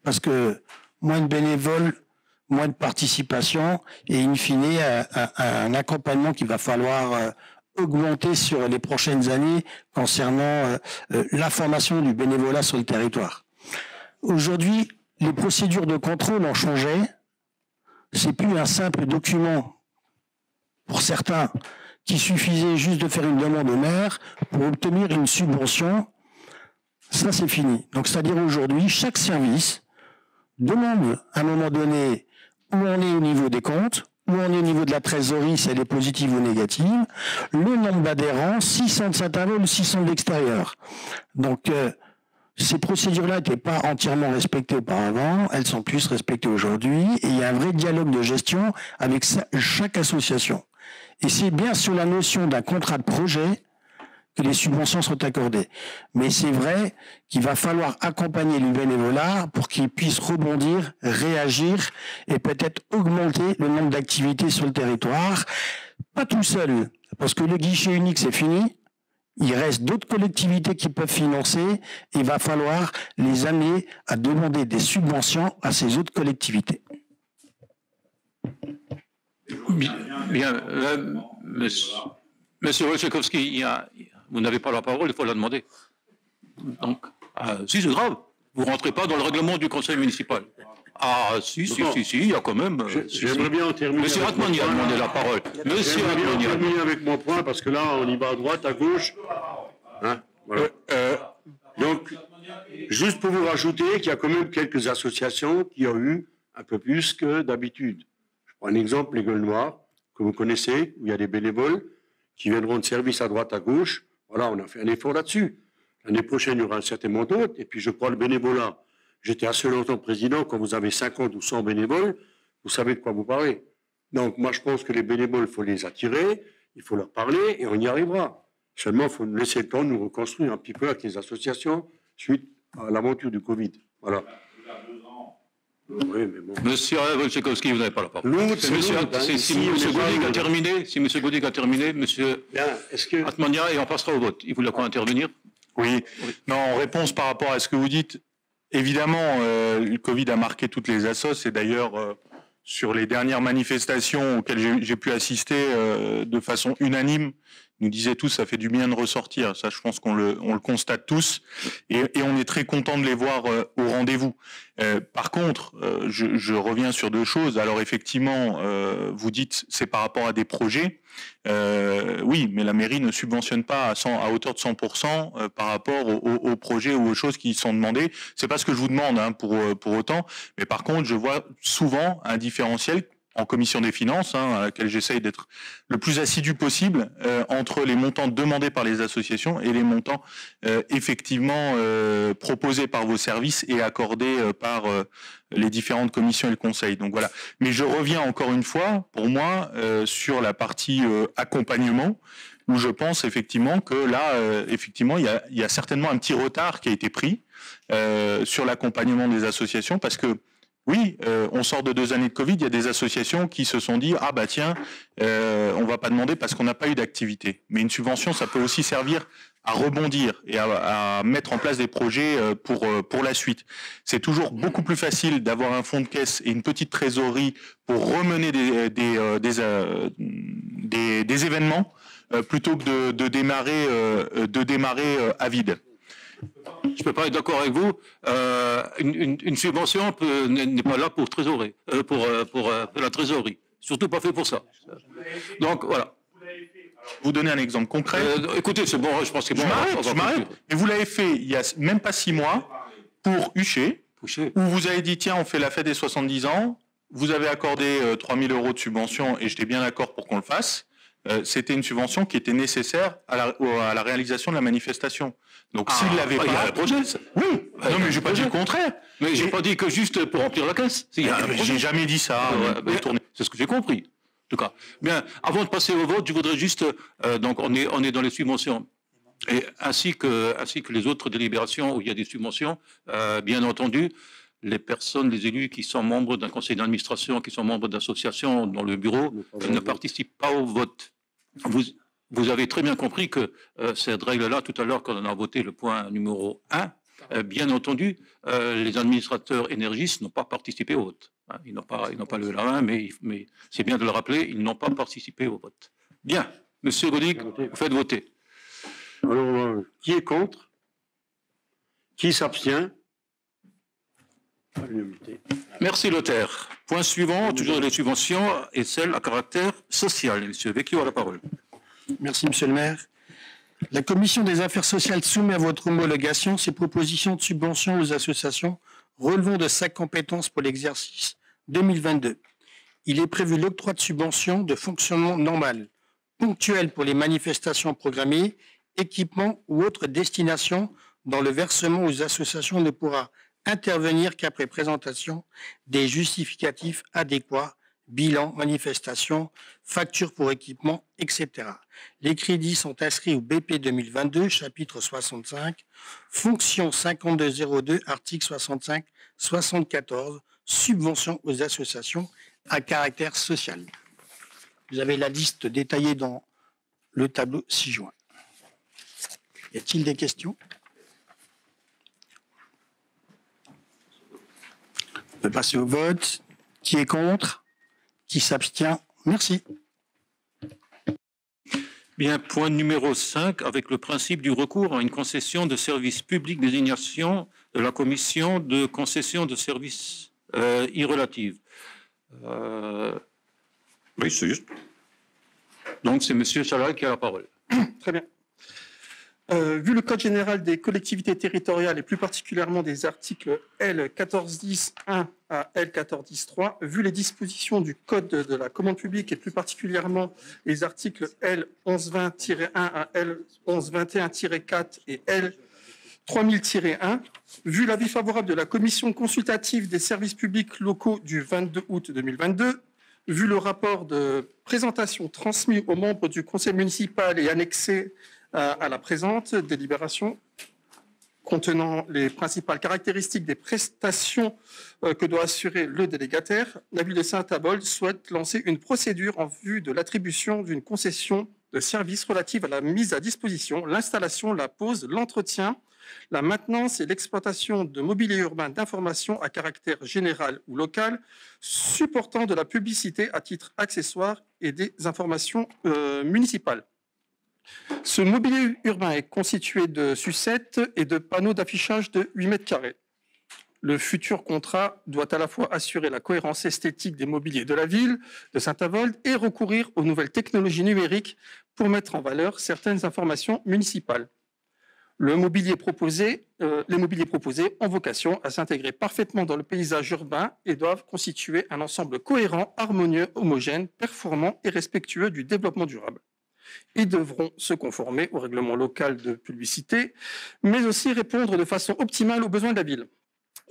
Parce que moins de bénévoles, moins de participation et in fine un accompagnement qu'il va falloir augmenter sur les prochaines années concernant la formation du bénévolat sur le territoire. Aujourd'hui, les procédures de contrôle ont changé. C'est plus un simple document pour certains qui suffisait juste de faire une demande au maire pour obtenir une subvention. Ça, c'est fini. Donc, c'est-à-dire aujourd'hui, chaque service demande à un moment donné où on est au niveau des comptes, où on est au niveau de la trésorerie, si elle est positive ou négative, le nombre d'adhérents, 600 de Saint-Avold, 600 de l'extérieur. Donc, ces procédures-là n'étaient pas entièrement respectées auparavant, elles sont plus respectées aujourd'hui, et il y a un vrai dialogue de gestion avec chaque association. Et c'est bien sur la notion d'un contrat de projet que les subventions sont accordées. Mais c'est vrai qu'il va falloir accompagner le bénévolat pour qu'il puisse rebondir, réagir et peut-être augmenter le nombre d'activités sur le territoire. Pas tout seul, parce que le guichet unique, c'est fini. Il reste d'autres collectivités qui peuvent financer et il va falloir les amener à demander des subventions à ces autres collectivités. Bien, monsieur Wojciechowski, vous n'avez pas la parole, il faut la demander. Donc, si c'est grave, vous ne rentrez pas dans le règlement du conseil municipal. Ah, si, il y a quand même. J'aimerais bien en terminer. Monsieur Ratmani a demandé la parole. Monsieur Ratmani a terminé avec mon point, parce que là, on y va à droite, à gauche. Hein, voilà. Donc, juste pour vous rajouter qu'il y a quand même quelques associations qui ont eu un peu plus que d'habitude. Je prends un exemple, les Gueules Noires, que vous connaissez, où il y a des bénévoles qui viendront de service à droite, à gauche. Voilà, on a fait un effort là-dessus. L'année prochaine, il y aura un certain nombre d'autres. Et puis, je crois le bénévolat. J'étais assez longtemps président. Quand vous avez 50 ou 100 bénévoles, vous savez de quoi vous parlez. Donc, moi, je pense que les bénévoles, il faut les attirer, il faut leur parler et on y arrivera. Seulement, il faut nous laisser le temps de nous reconstruire un petit peu avec les associations suite à l'aventure du Covid. Voilà. Oui, mais bon. Monsieur Wojciechowski, vous n'avez pas la parole. Si M. Goudig a terminé, M. Atmania, et on passera au vote. Il voulait encore intervenir? Oui. Non, en réponse par rapport à ce que vous dites, évidemment, le Covid a marqué toutes les assos, et d'ailleurs, sur les dernières manifestations auxquelles j'ai pu assister de façon unanime, nous disaient tous, ça fait du bien de ressortir. Ça, je pense qu'on le constate tous, et on est très content de les voir au rendez-vous. Par contre, je reviens sur deux choses. Alors effectivement, vous dites, c'est par rapport à des projets. Oui, mais la mairie ne subventionne pas à hauteur de 100% par rapport aux projets ou aux choses qui sont demandées. C'est pas ce que je vous demande pour autant, mais par contre, je vois souvent un différentiel en commission des finances, à laquelle j'essaye d'être le plus assidu possible, entre les montants demandés par les associations et les montants effectivement proposés par vos services et accordés par les différentes commissions et le conseil. Donc voilà. Mais je reviens encore une fois, pour moi, sur la partie accompagnement, où je pense effectivement que là, effectivement, il y a certainement un petit retard qui a été pris sur l'accompagnement des associations, parce que oui, on sort de 2 années de Covid, il y a des associations qui se sont dit « Ah bah tiens, on va pas demander parce qu'on n'a pas eu d'activité ». Mais une subvention, ça peut aussi servir à rebondir et à mettre en place des projets pour la suite. C'est toujours beaucoup plus facile d'avoir un fonds de caisse et une petite trésorerie pour remener des événements plutôt que de démarrer à vide. Je ne peux pas être d'accord avec vous. Une subvention n'est pas là pour trésorer, pour la trésorerie. Surtout pas fait pour ça. Donc voilà. Vous donnez un exemple concret. Écoutez, c'est bon, je pense que c'est bon. Je m'arrête. Et vous l'avez fait il y a même pas 6 mois pour Huchet, où vous avez dit tiens, on fait la fête des 70 ans. Vous avez accordé 3 000 € de subvention et j'étais bien d'accord pour qu'on le fasse. C'était une subvention qui était nécessaire à la réalisation de la manifestation. Donc s'il l'avait pas, il y a un projet. Oui. Non, mais j'ai pas dit le contraire. Mais j'ai pas dit que juste pour remplir la caisse. J'ai jamais dit ça. C'est ce que j'ai compris. En tout cas. Bien. Avant de passer au vote, je voudrais juste donc on est dans les subventions. Et ainsi que les autres délibérations où il y a des subventions, bien entendu, les personnes, les élus qui sont membres d'un conseil d'administration, qui sont membres d'associations dans le bureau, ne participent pas au vote. Vous avez très bien compris que cette règle-là, tout à l'heure, quand on a voté le point numéro 1, bien entendu, les administrateurs énergistes n'ont pas participé au vote. Ils n'ont pas levé la main, mais c'est bien de le rappeler, ils n'ont pas participé au vote. Bien. Monsieur Goudig, vous faites voter. Alors, qui est contre? Qui s'abstient? Merci Lothaire. Point suivant, toujours les subventions et celles à caractère social. Monsieur Vecchio a la parole. Merci Monsieur le maire. La Commission des affaires sociales soumet à votre homologation ses propositions de subventions aux associations relevant de sa compétence pour l'exercice 2022. Il est prévu l'octroi de subventions de fonctionnement normal, ponctuel pour les manifestations programmées, équipements ou autres destinations dont le versement aux associations ne pourra intervenir qu'après présentation des justificatifs adéquats bilan, manifestation, facture pour équipement, etc. Les crédits sont inscrits au BP 2022, chapitre 65, fonction 5202, article 65-74, subvention aux associations à caractère social. Vous avez la liste détaillée dans le tableau ci-joint. Y a-t-il des questions? On peut passer au vote. Qui est contre? Qui s'abstient? Merci. Bien, point numéro 5, avec le principe du recours à une concession de service public, désignation de la commission de concession de services irrelative. Oui, c'est juste. Donc, c'est M. Chalal qui a la parole. Très bien. Vu le Code général des collectivités territoriales et plus particulièrement des articles L 1410-1 à L 1410-3, vu les dispositions du Code de la commande publique et plus particulièrement les articles L 1120-1 à L 1121-4 et L 3000-1, vu l'avis favorable de la Commission consultative des services publics locaux du 22 août 2022, vu le rapport de présentation transmis aux membres du conseil municipal et annexé à la présente délibération contenant les principales caractéristiques des prestations que doit assurer le délégataire, la ville de Saint-Avold souhaite lancer une procédure en vue de l'attribution d'une concession de services relative à la mise à disposition, l'installation, la pose, l'entretien, la maintenance et l'exploitation de mobilier urbain d'information à caractère général ou local, supportant de la publicité à titre accessoire et des informations municipales. Ce mobilier urbain est constitué de sucettes et de panneaux d'affichage de 8 mètres carrés. Le futur contrat doit à la fois assurer la cohérence esthétique des mobiliers de la ville de Saint-Avold et recourir aux nouvelles technologies numériques pour mettre en valeur certaines informations municipales. Les mobiliers proposés ont vocation à s'intégrer parfaitement dans le paysage urbain et doivent constituer un ensemble cohérent, harmonieux, homogène, performant et respectueux du développement durable. Ils devront se conformer au règlement local de publicité, mais aussi répondre de façon optimale aux besoins de la ville.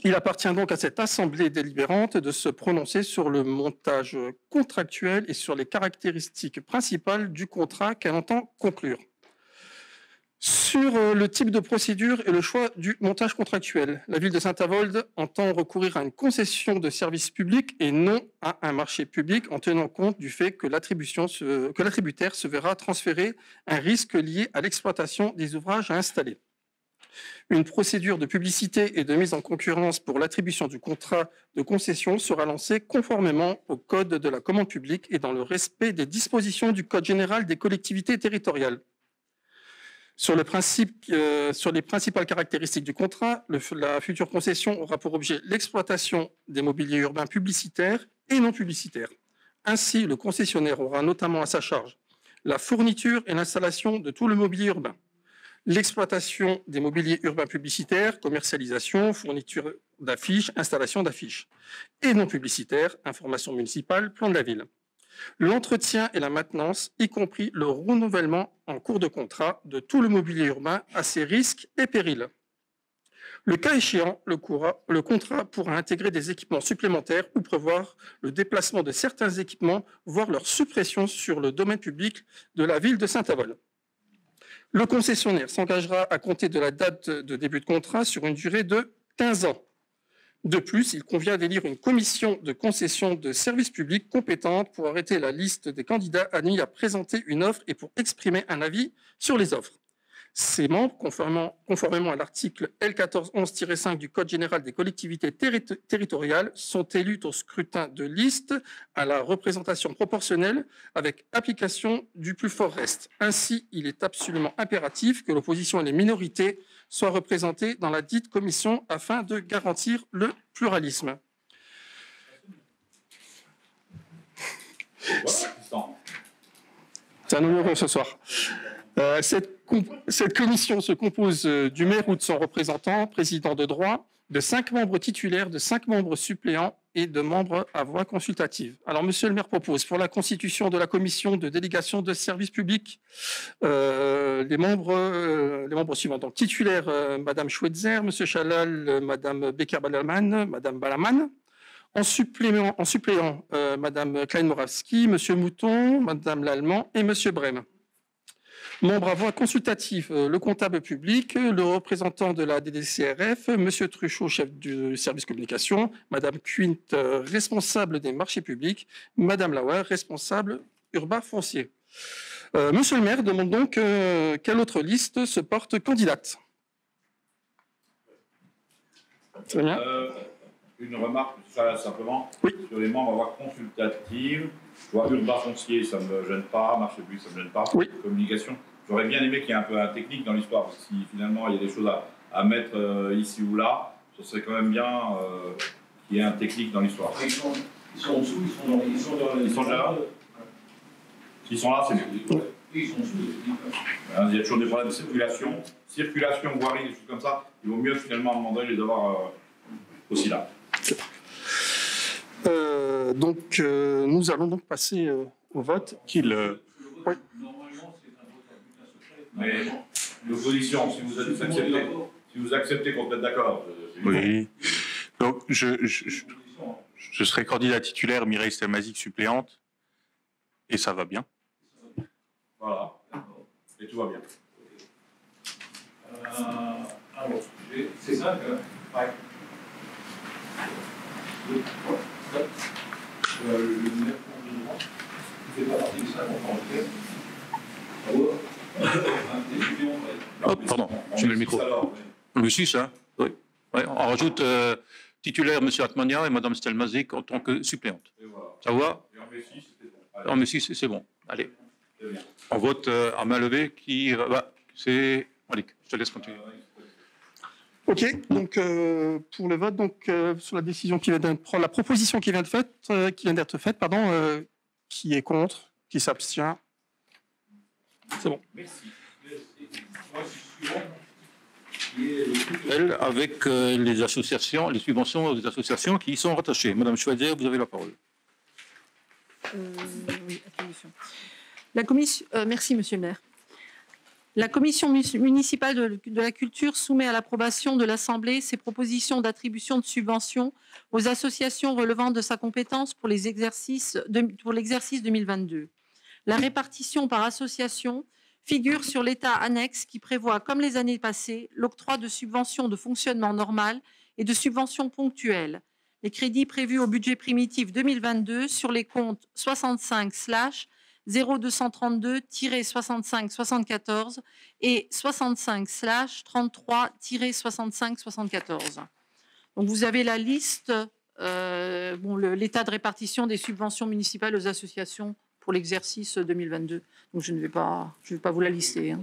Il appartient donc à cette assemblée délibérante de se prononcer sur le montage contractuel et sur les caractéristiques principales du contrat qu'elle entend conclure. Sur le type de procédure et le choix du montage contractuel, la ville de Saint-Avold entend recourir à une concession de service public et non à un marché public en tenant compte du fait que l'attributaire se verra transférer un risque lié à l'exploitation des ouvrages à installer. Une procédure de publicité et de mise en concurrence pour l'attribution du contrat de concession sera lancée conformément au Code de la commande publique et dans le respect des dispositions du Code général des collectivités territoriales. Sur les principales caractéristiques du contrat, la future concession aura pour objet l'exploitation des mobiliers urbains publicitaires et non publicitaires. Ainsi, le concessionnaire aura notamment à sa charge la fourniture et l'installation de tout le mobilier urbain, l'exploitation des mobiliers urbains publicitaires, commercialisation, fourniture d'affiches, installation d'affiches, et non publicitaires, information municipale, plan de la ville. L'entretien et la maintenance, y compris le renouvellement en cours de contrat de tout le mobilier urbain à ses risques et périls. Le cas échéant, le contrat pourra intégrer des équipements supplémentaires ou prévoir le déplacement de certains équipements, voire leur suppression sur le domaine public de la ville de Saint-Avold. Le concessionnaire s'engagera à compter de la date de début de contrat sur une durée de 15 ans. De plus, il convient d'élire une commission de concession de services publics compétente pour arrêter la liste des candidats admis à présenter une offre et pour exprimer un avis sur les offres. Ces membres, conformément à l'article L 1411-5 du Code général des collectivités territoriales, sont élus au scrutin de liste à la représentation proportionnelle avec application du plus fort reste. Ainsi, il est absolument impératif que l'opposition et les minorités soient représentées dans la dite commission afin de garantir le pluralisme. C'est un honneur ce soir. Cette commission se compose du maire ou de son représentant, président de droit, de 5 membres titulaires, de 5 membres suppléants et de membres à voix consultative. Alors, monsieur le maire propose, pour la constitution de la commission de délégation de services publics, les membres suivants. Donc, titulaire, madame Schweitzer, monsieur Chalal, madame Becker-Balaman, madame Balaman. En suppléant, Madame Klein-Morawski, Monsieur Mouton, Madame Lallemand et Monsieur Brem. Membre à voix consultative, le comptable public, le représentant de la DDCRF, Monsieur Truchot, chef du service communication, Madame Quint, responsable des marchés publics, Madame Lauer, responsable urbain foncier. Monsieur le maire demande donc quelle autre liste se porte candidate. Très bien. Une remarque, simplement, oui. Sur les membres à voix consultative. Je vois urbain foncier, ça ne me gêne pas, marché public, ça ne me gêne pas. Oui. Communication. J'aurais bien aimé qu'il y ait un peu un technique dans l'histoire, parce que si finalement il y a des choses à mettre ici ou là, ce serait quand même bien qu'il y ait un technique dans l'histoire. Ils sont en dessous, ils sont déjà là. S'ils sont là, c'est bien. Oui, ils sont en dessous. Il y a toujours des problèmes de circulation, voirie, des choses comme ça. Il vaut mieux finalement demander les avoir aussi là. Nous allons donc passer au vote. Oui. Mais l'opposition, si vous acceptez qu'on peut être d'accord. Oui. Donc, je serai candidat titulaire, Mireille Stelmazic suppléante, et ça va bien. Voilà. Et tout va bien. Alors, c'est ça que... Ouais. Le maire de droit, il ne fait pas partie de ça, on peut Oh, pardon, je mets le micro. Le 6, hein. Oui. Ouais, on rajoute titulaire M. Atmania et Mme Stelmazic en tant que suppléante. Voilà. Ça va? Et en M6, c'était bon. En M6, c'est bon. Allez. On vote à main levée. Qui va? C'est Malik. Je te laisse continuer. Ok, donc pour le vote, donc sur la décision qui vient d'être prendre, la proposition qui vient d'être faite, pardon, qui est contre, qui s'abstient. C'est bon. Merci. Avec les associations, les subventions des associations qui y sont rattachées. Madame Schweizer, vous avez la parole. Oui, attention. Merci, Monsieur le maire. La commission municipale de la culture soumet à l'approbation de l'Assemblée ses propositions d'attribution de subventions aux associations relevant de sa compétence pour l'exercice 2022. La répartition par association figure sur l'état annexe qui prévoit, comme les années passées, l'octroi de subventions de fonctionnement normal et de subventions ponctuelles. Les crédits prévus au budget primitif 2022 sur les comptes 65/0232-65-74 et 65/33-65-74. Donc vous avez la liste, l'état de répartition des subventions municipales aux associations pour l'exercice 2022. Donc je ne vais pas vous la lister. Hein.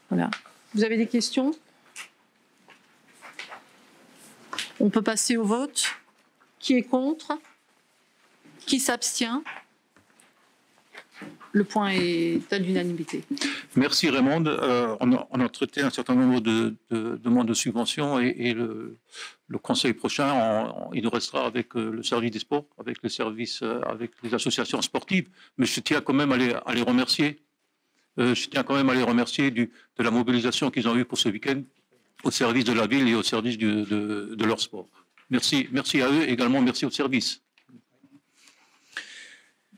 Voilà. Vous avez des questions? On peut passer au vote. Qui est contre? Qui s'abstient? Le point est à l'unanimité. Merci Raymond. On a traité un certain nombre de demandes de subventions et le conseil prochain, il nous restera avec le service des sports, avec les services, avec les associations sportives. Mais je tiens quand même à les remercier. Je tiens quand même à les remercier de la mobilisation qu'ils ont eue pour ce week-end au service de la ville et au service de leur sport. Merci à eux, également merci au service.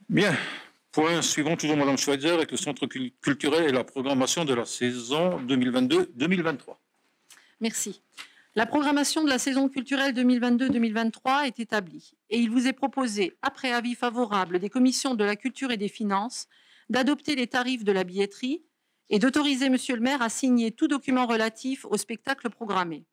Bien. Point suivant, toujours Mme Schweitzer, avec le centre culturel et la programmation de la saison 2022-2023. Merci. La programmation de la saison culturelle 2022-2023 est établie et il vous est proposé, après avis favorable des commissions de la culture et des finances, d'adopter les tarifs de la billetterie et d'autoriser Monsieur le maire à signer tout document relatif aux spectacles programmés.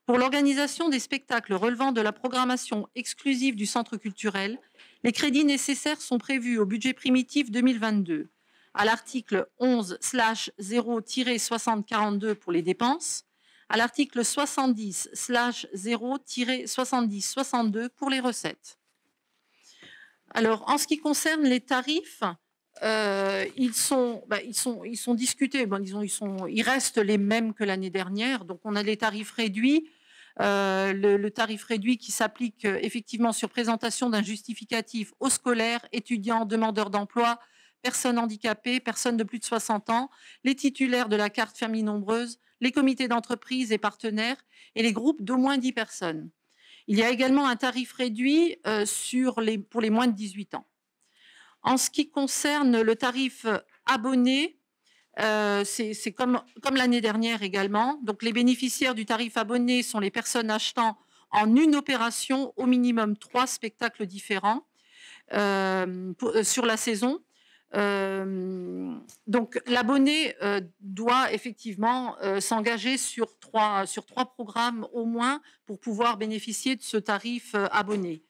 Pour l'organisation des spectacles relevant de la programmation exclusive du centre culturel, les crédits nécessaires sont prévus au budget primitif 2022, à l'article 11/0-6042 pour les dépenses, à l'article 70/0-7062 pour les recettes. Alors, en ce qui concerne les tarifs, ils sont discutés. Bon, disons, ils restent les mêmes que l'année dernière. Donc, on a les tarifs réduits. Le tarif réduit qui s'applique effectivement sur présentation d'un justificatif aux scolaires, étudiants, demandeurs d'emploi, personnes handicapées, personnes de plus de 60 ans, les titulaires de la carte famille nombreuse, les comités d'entreprise et partenaires et les groupes d'au moins 10 personnes. Il y a également un tarif réduit pour les moins de 18 ans. En ce qui concerne le tarif abonné, c'est comme l'année dernière également. Donc, les bénéficiaires du tarif abonné sont les personnes achetant en une opération au minimum 3 spectacles différents sur la saison. Donc, l'abonné doit effectivement s'engager sur trois programmes au moins pour pouvoir bénéficier de ce tarif abonné.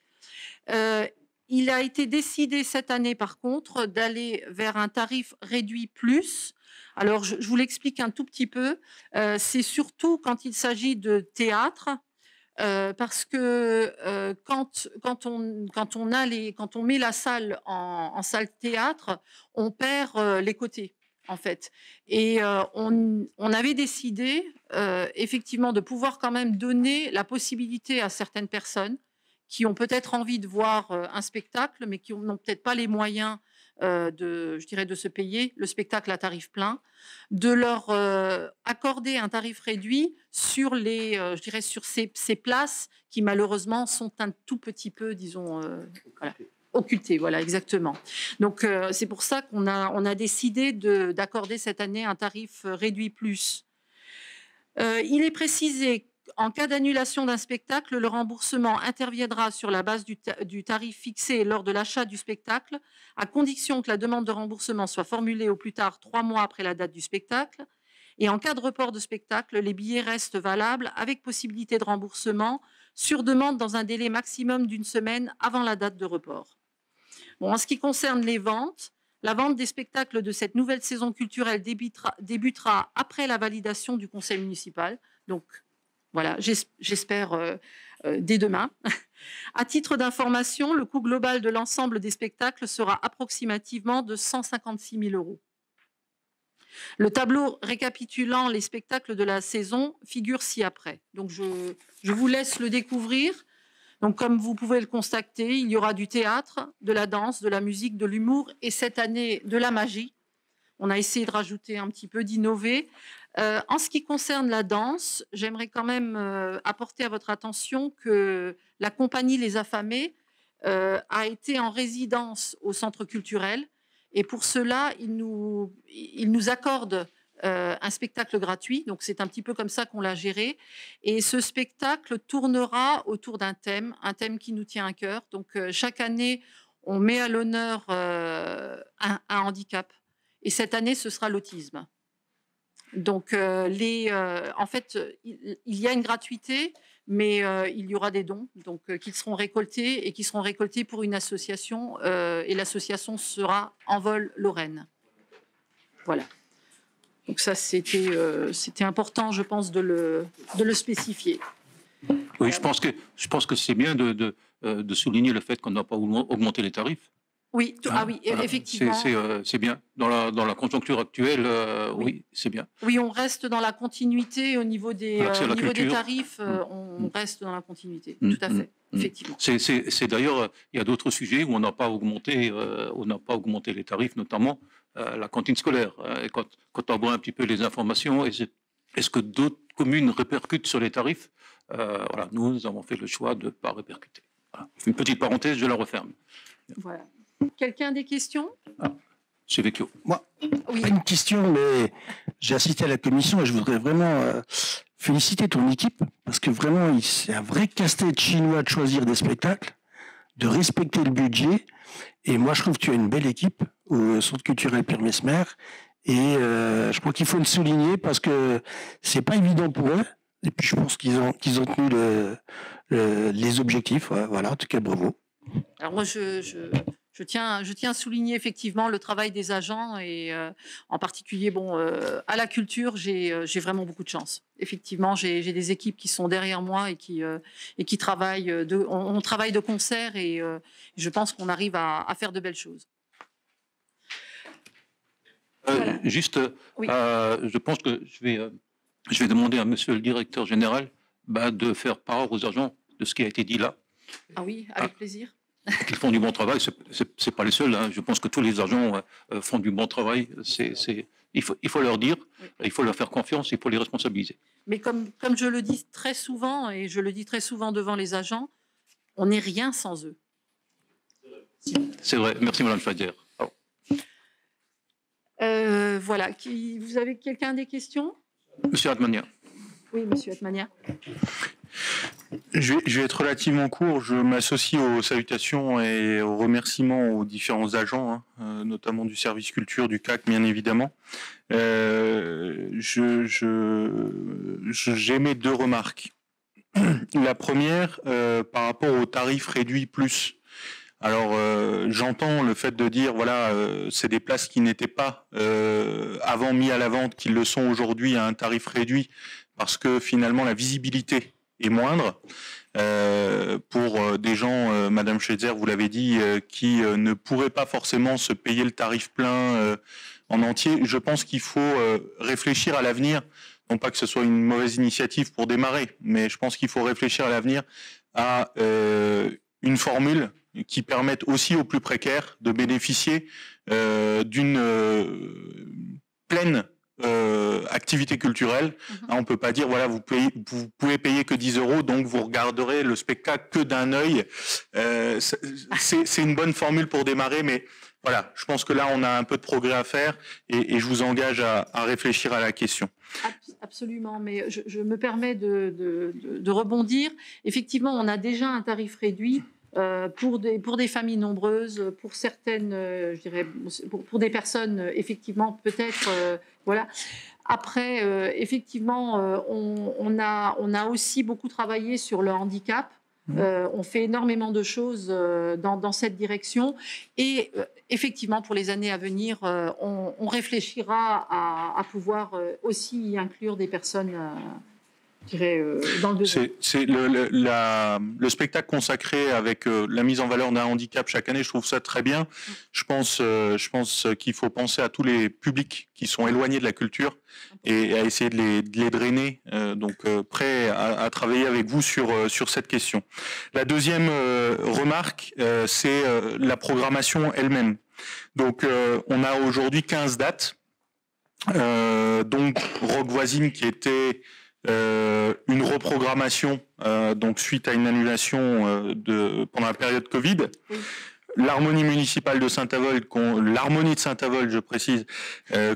Il a été décidé cette année, par contre, d'aller vers un tarif réduit plus. Alors, je vous l'explique un tout petit peu. C'est surtout quand il s'agit de théâtre, parce que quand on met la salle en salle théâtre, on perd les côtés, en fait. Et on avait décidé, effectivement, de pouvoir quand même donner la possibilité à certaines personnes qui ont peut-être envie de voir un spectacle, mais qui n'ont peut-être pas les moyens de se payer le spectacle à tarif plein, de leur accorder un tarif réduit sur ces places qui malheureusement sont un tout petit peu, disons, occultées. Voilà, exactement. Donc c'est pour ça qu'on a décidé d'accorder cette année un tarif réduit plus. Il est précisé en cas d'annulation d'un spectacle, le remboursement interviendra sur la base du tarif fixé lors de l'achat du spectacle, à condition que la demande de remboursement soit formulée au plus tard 3 mois après la date du spectacle. Et en cas de report de spectacle, les billets restent valables avec possibilité de remboursement sur demande dans un délai maximum d'1 semaine avant la date de report. Bon, en ce qui concerne les ventes, la vente des spectacles de cette nouvelle saison culturelle débutera après la validation du conseil municipal. Donc, voilà, j'espère dès demain. À titre d'information, le coût global de l'ensemble des spectacles sera approximativement de 156 000 €. Le tableau récapitulant les spectacles de la saison figure ci-après. Donc, je vous laisse le découvrir. Donc, comme vous pouvez le constater, il y aura du théâtre, de la danse, de la musique, de l'humour et cette année, de la magie. On a essayé de rajouter un petit peu, d'innover. En ce qui concerne la danse, j'aimerais quand même apporter à votre attention que la compagnie Les Affamés a été en résidence au centre culturel et pour cela, ils nous accordent un spectacle gratuit. Donc, c'est un petit peu comme ça qu'on l'a géré. Et ce spectacle tournera autour d'un thème qui nous tient à cœur. Donc, chaque année, on met à l'honneur un handicap. Et cette année, ce sera l'autisme. Donc, en fait, il y a une gratuité, mais il y aura des dons qui seront récoltés et qui seront récoltés pour une association. Et l'association sera Envol Lorraine. Voilà. Donc ça, c'était important, je pense, de le spécifier. Oui, je pense que c'est bien de souligner le fait qu'on n'a pas augmenté les tarifs. Oui, oui, effectivement. C'est bien. Dans la conjoncture actuelle, oui, c'est bien. Oui, on reste dans la continuité au niveau des tarifs. On reste dans la continuité, tout à fait, effectivement. C'est d'ailleurs, il y a d'autres sujets où on n'a pas augmenté les tarifs, notamment la cantine scolaire. Et quand on voit un petit peu les informations, est-ce que d'autres communes répercutent sur les tarifs? Voilà, nous avons fait le choix de ne pas répercuter. Voilà. Une petite parenthèse, je la referme. Voilà. Quelqu'un a des questions? C'est Vecchio. Moi, oui. Une question, mais j'ai assisté à la commission et je voudrais vraiment féliciter ton équipe parce que vraiment, c'est un vrai casse-tête chinois de choisir des spectacles, de respecter le budget. Et moi, je trouve que tu as une belle équipe au Centre culturel Pierre Messmer. Et je crois qu'il faut le souligner parce que c'est pas évident pour eux. Et puis, je pense qu'ils ont tenu les objectifs. Voilà, en tout cas, bravo. Alors moi, je tiens à souligner effectivement le travail des agents et en particulier, à la culture, j'ai vraiment beaucoup de chance. Effectivement, j'ai des équipes qui sont derrière moi et qui travaillent. On travaille de concert et je pense qu'on arrive à faire de belles choses. Voilà. Juste, oui. Je pense que je vais demander à Monsieur le Directeur Général de faire part aux agents de ce qui a été dit là. Ah oui, avec plaisir. Ils font du bon travail, c'est pas les seuls. Hein. Je pense que tous les agents font du bon travail. Il faut leur dire, il faut leur faire confiance, il faut les responsabiliser. Mais comme je le dis très souvent, et je le dis très souvent devant les agents, on n'est rien sans eux. C'est vrai. Merci, Madame Fazer. Voilà. Vous avez quelqu'un des questions? Monsieur Atmania. Oui, Monsieur Atmania. Je vais être relativement court. Je m'associe aux salutations et aux remerciements aux différents agents, notamment du service culture, du CAC, bien évidemment. J'émets deux remarques. La première, par rapport au tarif réduit plus. Alors, j'entends le fait de dire, voilà, c'est des places qui n'étaient pas avant mis à la vente, qui le sont aujourd'hui à un tarif réduit, parce que finalement la visibilité est moindre pour des gens, Madame Schetzer, vous l'avez dit, qui ne pourraient pas forcément se payer le tarif plein en entier. Je pense qu'il faut réfléchir à l'avenir, non pas que ce soit une mauvaise initiative pour démarrer, mais je pense qu'il faut réfléchir à l'avenir à une formule qui permette aussi aux plus précaires de bénéficier d'une pleine activité culturelle. On ne peut pas dire, voilà, vous pouvez payer que 10 €, donc vous regarderez le spectacle que d'un œil. C'est une bonne formule pour démarrer, mais voilà, je pense que là, on a un peu de progrès à faire et je vous engage à réfléchir à la question. Absolument, mais je me permets de rebondir. Effectivement, on a déjà un tarif réduit pour des familles nombreuses, pour certaines, je dirais, pour des personnes, effectivement, peut-être, voilà. Après, effectivement, on a aussi beaucoup travaillé sur le handicap. On fait énormément de choses dans cette direction. Et effectivement, pour les années à venir, on réfléchira à pouvoir aussi y inclure des personnes... je dirais, dans le besoin. C'est le spectacle consacré avec la mise en valeur d'un handicap chaque année, je trouve ça très bien. Je pense qu'il faut penser à tous les publics qui sont éloignés de la culture et à essayer de les drainer. Donc, prêt à travailler avec vous sur cette question. La deuxième remarque, c'est la programmation elle-même. Donc, on a aujourd'hui 15 dates. Donc, Rock Voisine qui était... une reprogrammation donc suite à une annulation pendant la période Covid. Oui. L'harmonie municipale de Saint-Avold, l'harmonie de Saint-Avold, je précise,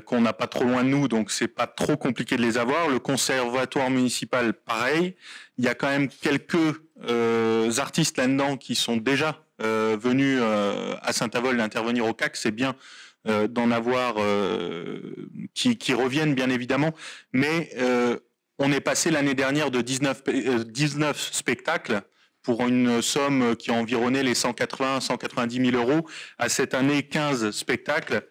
qu'on n'a pas trop loin de nous, donc c'est pas trop compliqué de les avoir. Le conservatoire municipal, pareil. Il y a quand même quelques artistes là-dedans qui sont déjà venus à Saint-Avold intervenir au CAC. C'est bien d'en avoir qui reviennent, bien évidemment, mais on est passé l'année dernière de 19 spectacles pour une somme qui environnait les 190 000 € à cette année 15 spectacles,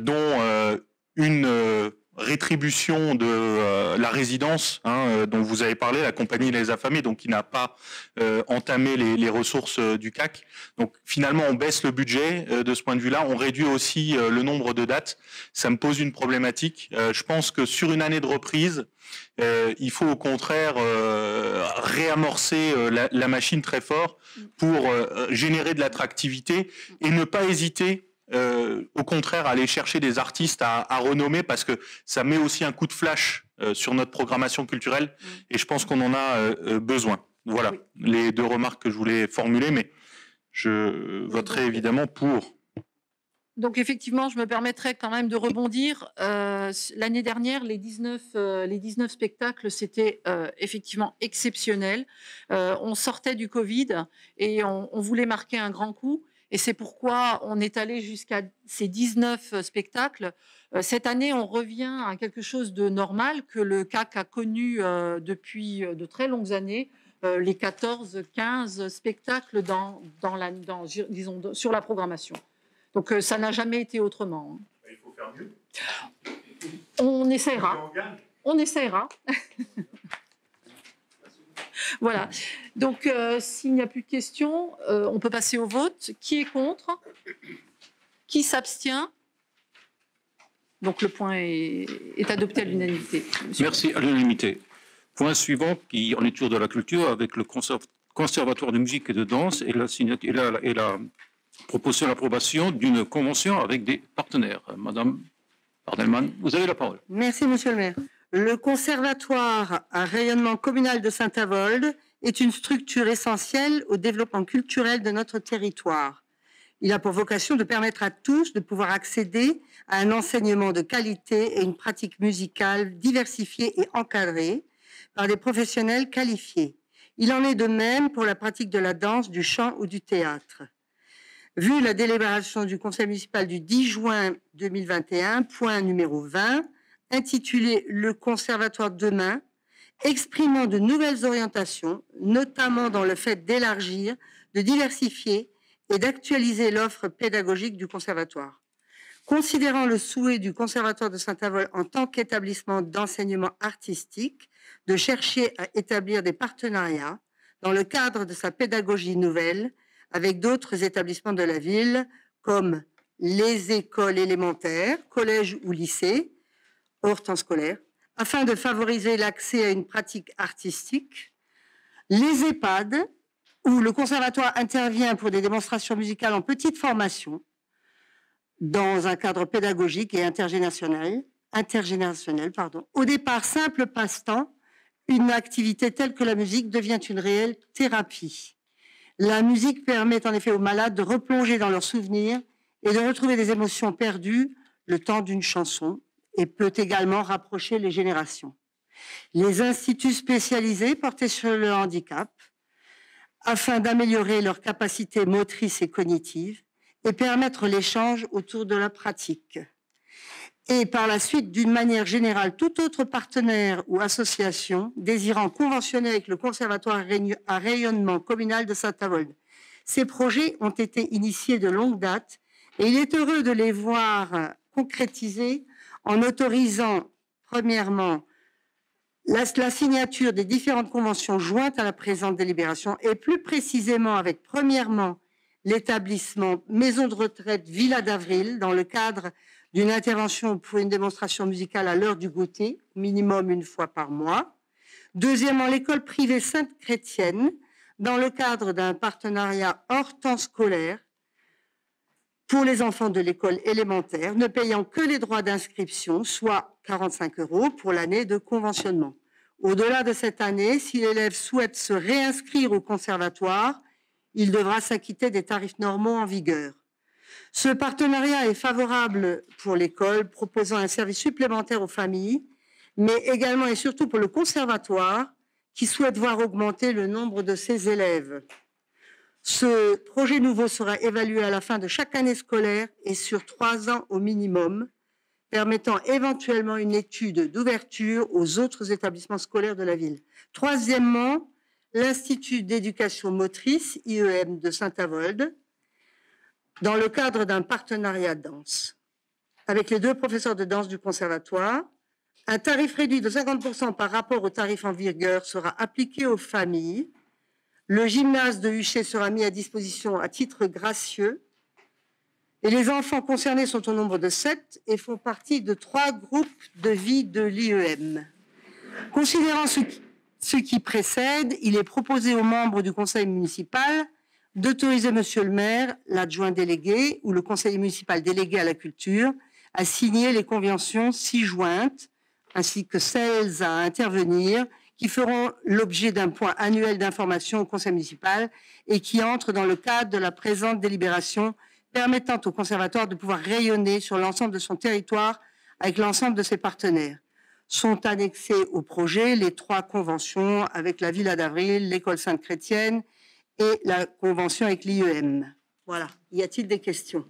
dont une rétribution de la résidence dont vous avez parlé, la compagnie Les Affamés, donc qui n'a pas entamé les ressources du CAC. Donc finalement, on baisse le budget de ce point de vue-là. On réduit aussi le nombre de dates. Ça me pose une problématique. Je pense que sur une année de reprise, il faut au contraire réamorcer la machine très fort pour générer de l'attractivité et ne pas hésiter au contraire à aller chercher des artistes à renommer, parce que ça met aussi un coup de flash sur notre programmation culturelle et je pense qu'on en a besoin. Voilà les deux remarques que je voulais formuler, mais je voterai évidemment pour. Donc effectivement, je me permettrai quand même de rebondir. L'année dernière, les 19 spectacles, c'était effectivement exceptionnel. On sortait du Covid et on voulait marquer un grand coup. Et c'est pourquoi on est allé jusqu'à ces 19 spectacles. Cette année, on revient à quelque chose de normal que le CAC a connu depuis de très longues années. Les 14-15 spectacles disons, sur la programmation. Donc ça n'a jamais été autrement. Il faut faire mieux. On essaiera. On essaiera. Voilà. Donc s'il n'y a plus de questions, on peut passer au vote. Qui est contre? Qui s'abstient? Donc le point est adopté à l'unanimité. Merci, à l'unanimité. Point suivant, qui en est toujours de la culture, avec le Conservatoire de musique et de danse et la proposition d'approbation d'une convention avec des partenaires. Madame Pardelman, vous avez la parole. Merci, monsieur le maire. Le conservatoire à rayonnement communal de Saint-Avold est une structure essentielle au développement culturel de notre territoire. Il a pour vocation de permettre à tous de pouvoir accéder à un enseignement de qualité et une pratique musicale diversifiée et encadrée par des professionnels qualifiés. Il en est de même pour la pratique de la danse, du chant ou du théâtre. Vu la délibération du conseil municipal du 10 juin 2021, point numéro 20, intitulé « Le conservatoire demain », exprimant de nouvelles orientations, notamment dans le fait d'élargir, de diversifier et d'actualiser l'offre pédagogique du conservatoire. Considérant le souhait du conservatoire de Saint-Avold en tant qu'établissement d'enseignement artistique de chercher à établir des partenariats dans le cadre de sa pédagogie nouvelle avec d'autres établissements de la ville comme les écoles élémentaires, collèges ou lycées, hors temps scolaire, afin de favoriser l'accès à une pratique artistique, les EHPAD, où le conservatoire intervient pour des démonstrations musicales en petite formation, dans un cadre pédagogique et intergénérationnel, au départ simple passe-temps, une activité telle que la musique devient une réelle thérapie. La musique permet en effet aux malades de replonger dans leurs souvenirs et de retrouver des émotions perdues le temps d'une chanson et peut également rapprocher les générations. Les instituts spécialisés portés sur le handicap afin d'améliorer leurs capacités motrices et cognitives et permettre l'échange autour de la pratique. Et par la suite, d'une manière générale, tout autre partenaire ou association désirant conventionner avec le conservatoire à rayonnement communal de Saint-Avold. Ces projets ont été initiés de longue date et il est heureux de les voir concrétisés en autorisant, premièrement, la signature des différentes conventions jointes à la présente délibération et plus précisément avec, premièrement, l'établissement Maison de retraite Villa d'Avril dans le cadre d'une intervention pour une démonstration musicale à l'heure du goûter, minimum une fois par mois. Deuxièmement, l'école privée Sainte-Chrétienne dans le cadre d'un partenariat hors temps scolaire pour les enfants de l'école élémentaire, ne payant que les droits d'inscription, soit 45 € pour l'année de conventionnement. Au-delà de cette année, si l'élève souhaite se réinscrire au conservatoire, il devra s'acquitter des tarifs normaux en vigueur. Ce partenariat est favorable pour l'école, proposant un service supplémentaire aux familles, mais également et surtout pour le conservatoire, qui souhaite voir augmenter le nombre de ses élèves. Ce projet nouveau sera évalué à la fin de chaque année scolaire et sur 3 ans au minimum, permettant éventuellement une étude d'ouverture aux autres établissements scolaires de la ville. Troisièmement, l'Institut d'éducation motrice, IEM de Saint-Avold, dans le cadre d'un partenariat de danse avec les 2 professeurs de danse du conservatoire. Un tarif réduit de 50% par rapport au tarif en vigueur sera appliqué aux familles. Le gymnase de Huchet sera mis à disposition à titre gracieux. Et les enfants concernés sont au nombre de 7 et font partie de 3 groupes de vie de l'IEM. Considérant ce qui précède, il est proposé aux membres du conseil municipal d'autoriser monsieur le maire, l'adjoint délégué ou le conseiller municipal délégué à la culture à signer les conventions ci-jointes, ainsi que celles à intervenir, qui feront l'objet d'un point annuel d'information au conseil municipal et qui entrent dans le cadre de la présente délibération, permettant au conservatoire de pouvoir rayonner sur l'ensemble de son territoire avec l'ensemble de ses partenaires. Sont annexés au projet les 3 conventions avec la Villa d'Avril, l'école Sainte-Chrétienne et la convention avec l'IEM. Voilà. Y a-t-il des questions?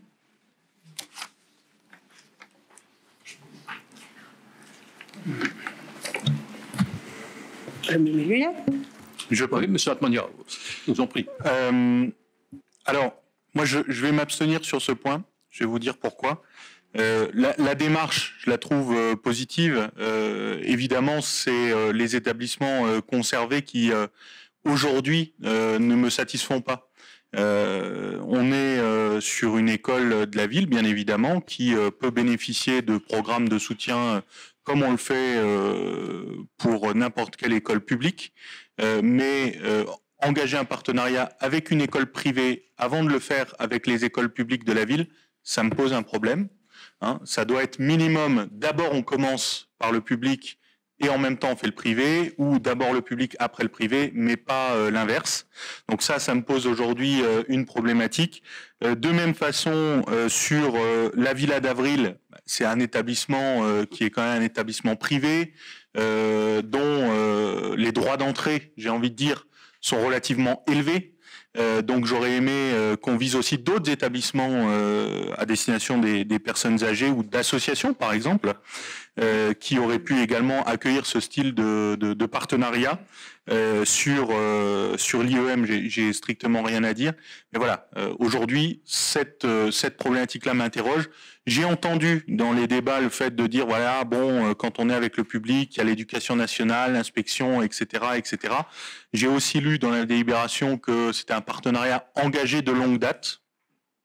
Je prie, monsieur Atmania, je vous en prie. Alors, moi, je vais m'abstenir sur ce point. Je vais vous dire pourquoi. La démarche, je la trouve positive. Évidemment, c'est les établissements conservés qui, aujourd'hui, ne me satisfont pas. On est sur une école de la ville, bien évidemment, qui peut bénéficier de programmes de soutien comme on le fait pour n'importe quelle école publique, mais engager un partenariat avec une école privée avant de le faire avec les écoles publiques de la ville, ça me pose un problème. Hein. Ça doit être minimum, d'abord on commence par le public et en même temps on fait le privé, ou d'abord le public après le privé, mais pas l'inverse. Donc ça me pose aujourd'hui une problématique. De même façon, sur la Villa d'Avril, c'est un établissement qui est quand même un établissement privé, dont les droits d'entrée, j'ai envie de dire, sont relativement élevés. Donc j'aurais aimé qu'on vise aussi d'autres établissements à destination des personnes âgées ou d'associations, par exemple, qui auraient pu également accueillir ce style de partenariat. Sur l'IEM, j'ai strictement rien à dire. Mais voilà, aujourd'hui, cette problématique-là m'interroge. J'ai entendu dans les débats le fait de dire, voilà, bon, quand on est avec le public, il y a l'éducation nationale, l'inspection, etc., etc. J'ai aussi lu dans la délibération que c'était un partenariat engagé de longue date.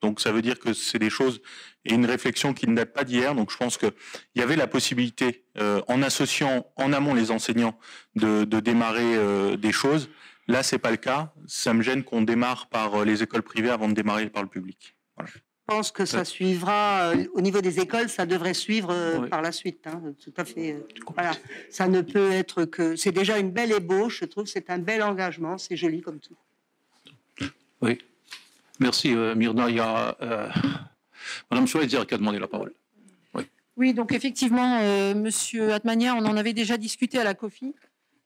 Donc ça veut dire que c'est des choses et une réflexion qui ne date pas d'hier. Donc je pense qu'il y avait la possibilité, en associant en amont les enseignants, de démarrer des choses. Là, c'est pas le cas. Ça me gêne qu'on démarre par les écoles privées avant de démarrer par le public. Voilà. Je pense que ça suivra, au niveau des écoles, ça devrait suivre par la suite. Hein, tout à fait. Voilà. Ça ne peut être que... C'est déjà une belle ébauche, je trouve, c'est un bel engagement, c'est joli comme tout. Oui. Merci, Myrna. Il y a Madame Schweitzer qui a demandé la parole. Oui, donc effectivement, Monsieur Atmania, on en avait déjà discuté à la COFI.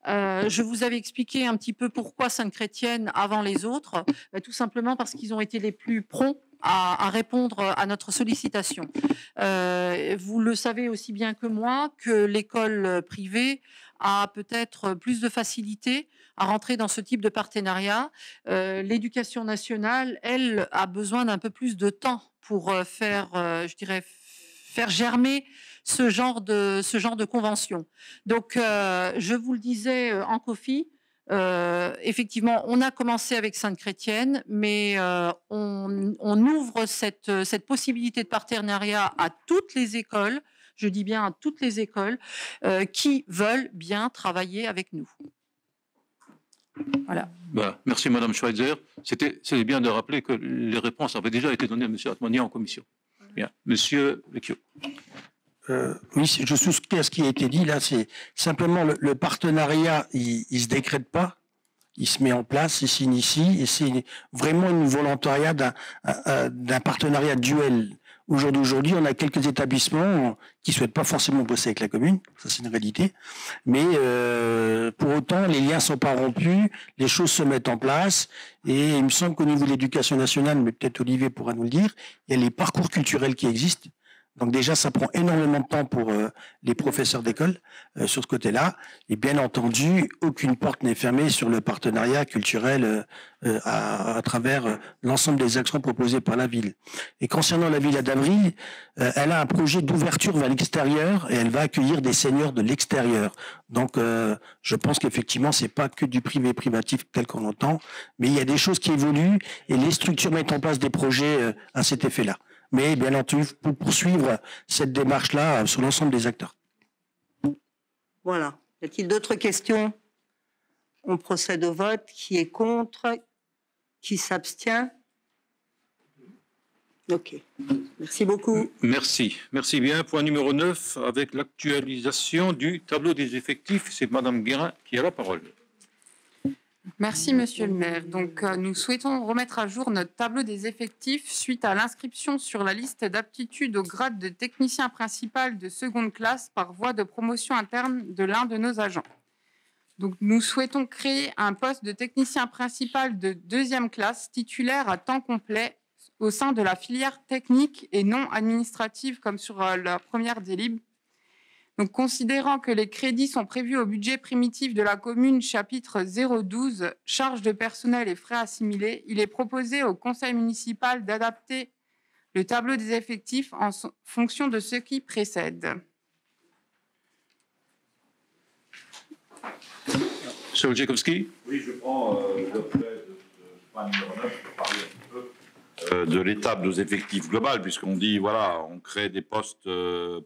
Je vous avais expliqué un petit peu pourquoi Sainte-Chrétienne avant les autres. Tout simplement parce qu'ils ont été les plus prompts à répondre à notre sollicitation. Vous le savez aussi bien que moi que l'école privée a peut-être plus de facilité à rentrer dans ce type de partenariat. L'éducation nationale, elle, a besoin d'un peu plus de temps pour faire germer ce genre de convention. Donc, je vous le disais en COFI, effectivement, on a commencé avec Sainte-Chrétienne, mais on ouvre cette possibilité de partenariat à toutes les écoles, je dis bien à toutes les écoles, qui veulent bien travailler avec nous. Voilà. Merci Madame Schweitzer. C'est bien de rappeler que les réponses avaient déjà été données à Monsieur Atmania en commission. Bien. Monsieur Vecchio. Oui, je souscris à ce qui a été dit. Là, c'est simplement le partenariat, il se décrète pas, il se met en place, il s'initie, et c'est vraiment une volontariat d'un partenariat duel. Aujourd'hui, on a quelques établissements qui souhaitent pas forcément bosser avec la commune, ça c'est une réalité, mais pour autant, les liens sont pas rompus, les choses se mettent en place, et il me semble qu'au niveau de l'éducation nationale, mais peut-être Olivier pourra nous le dire, il y a les parcours culturels qui existent. Donc déjà, ça prend énormément de temps pour les professeurs d'école sur ce côté-là. Et bien entendu, aucune porte n'est fermée sur le partenariat culturel à travers l'ensemble des actions proposées par la ville. Et concernant la Villa d'Avril, elle a un projet d'ouverture vers l'extérieur et elle va accueillir des seniors de l'extérieur. Donc je pense qu'effectivement, c'est pas que du privé privatif tel qu'on entend, mais il y a des choses qui évoluent et les structures mettent en place des projets à cet effet-là. Mais bien entendu, pour poursuivre cette démarche-là sur l'ensemble des acteurs. Voilà. Y a-t-il d'autres questions? On procède au vote. Qui est contre? Qui s'abstient? Ok. Merci beaucoup. Merci. Merci bien. Point numéro 9, avec l'actualisation du tableau des effectifs. C'est Madame Guérin qui a la parole. Merci, Monsieur le maire. Donc, nous souhaitons remettre à jour notre tableau des effectifs suite à l'inscription sur la liste d'aptitude au grade de technicien principal de seconde classe par voie de promotion interne de l'un de nos agents. Donc, nous souhaitons créer un poste de technicien principal de deuxième classe titulaire à temps complet au sein de la filière technique et non administrative comme sur la première délib. Donc, considérant que les crédits sont prévus au budget primitif de la commune, chapitre 012, charges de personnel et frais assimilés, il est proposé au conseil municipal d'adapter le tableau des effectifs en fonction de ce qui précède. Monsieur Olczykowski. Oui, je prends l'objet de ce point numéro 9 pour parler un peu de l'étape des effectifs global, puisqu'on dit, voilà, on crée des postes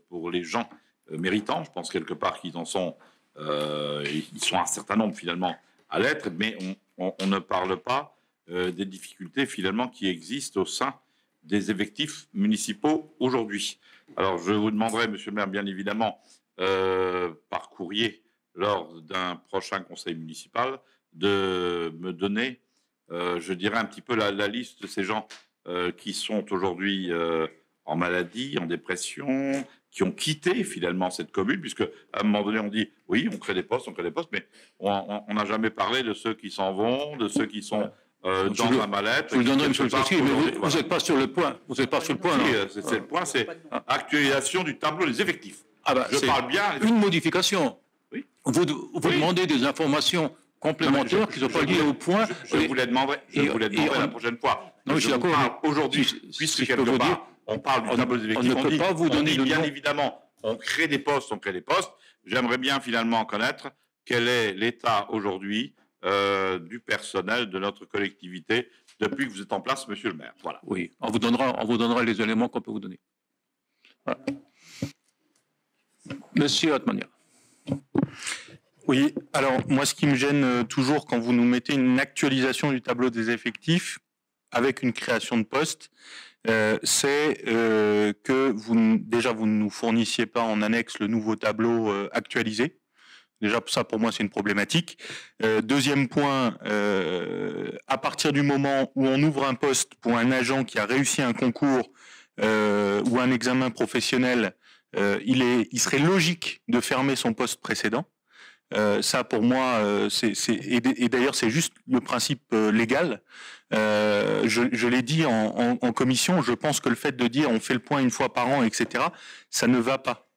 pour les gens méritants. Je pense quelque part qu'ils en sont, ils sont un certain nombre finalement à l'être, mais on ne parle pas des difficultés finalement qui existent au sein des effectifs municipaux aujourd'hui. Alors, je vous demanderai, monsieur le maire, bien évidemment, par courrier, lors d'un prochain conseil municipal, de me donner, je dirais, un petit peu la liste de ces gens qui sont aujourd'hui en maladie, en dépression, qui ont quitté finalement cette commune, puisque à un moment donné, on dit, oui, on crée des postes, mais on n'a jamais parlé de ceux qui s'en vont, de ceux qui sont dans la mallette. Je vous le donnerai, monsieur le Pasquier, mais vous n'êtes pas sur le point. Vous n'êtes pas sur le point. C'est le point, c'est actualisation du tableau des effectifs. Ah ben, je parle bien. Une modification. Oui. Vous demandez des informations complémentaires qui ne sont pas liées au point. Je vous les demanderai, la prochaine fois. Non, je suis d'accord. Aujourd'hui, puisque quelque part, on parle du tableau des effectifs, on ne peut pas vous donner bien évidemment, on crée des postes. J'aimerais bien finalement connaître quel est l'état aujourd'hui du personnel de notre collectivité depuis que vous êtes en place, monsieur le maire. Voilà. Oui, on vous donnera les éléments qu'on peut vous donner. Voilà. Monsieur Atmania. Oui, alors moi ce qui me gêne toujours quand vous nous mettez une actualisation du tableau des effectifs avec une création de poste, c'est que vous ne nous fournissiez pas en annexe le nouveau tableau actualisé. Déjà, ça, pour moi, c'est une problématique. Deuxième point, à partir du moment où on ouvre un poste pour un agent qui a réussi un concours ou un examen professionnel, il serait logique de fermer son poste précédent. Ça, pour moi, et d'ailleurs, c'est juste le principe légal. Je l'ai dit en commission, je pense que le fait de dire on fait le point une fois par an, etc., ça ne va pas.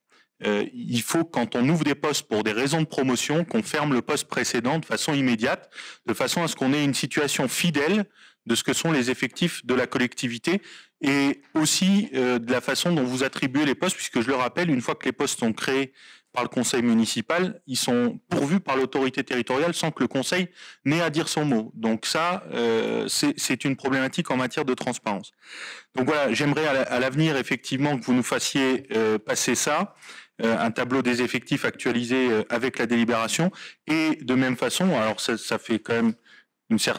Il faut, quand on ouvre des postes pour des raisons de promotion, qu'on ferme le poste précédent de façon immédiate, de façon à ce qu'on ait une situation fidèle de ce que sont les effectifs de la collectivité et aussi de la façon dont vous attribuez les postes, puisque je le rappelle, une fois que les postes sont créés par le conseil municipal, ils sont pourvus par l'autorité territoriale sans que le conseil n'ait à dire son mot. Donc ça, c'est une problématique en matière de transparence. Donc voilà, j'aimerais à l'avenir effectivement que vous nous fassiez passer ça, un tableau des effectifs actualisé avec la délibération, et de même façon, alors ça fait quand même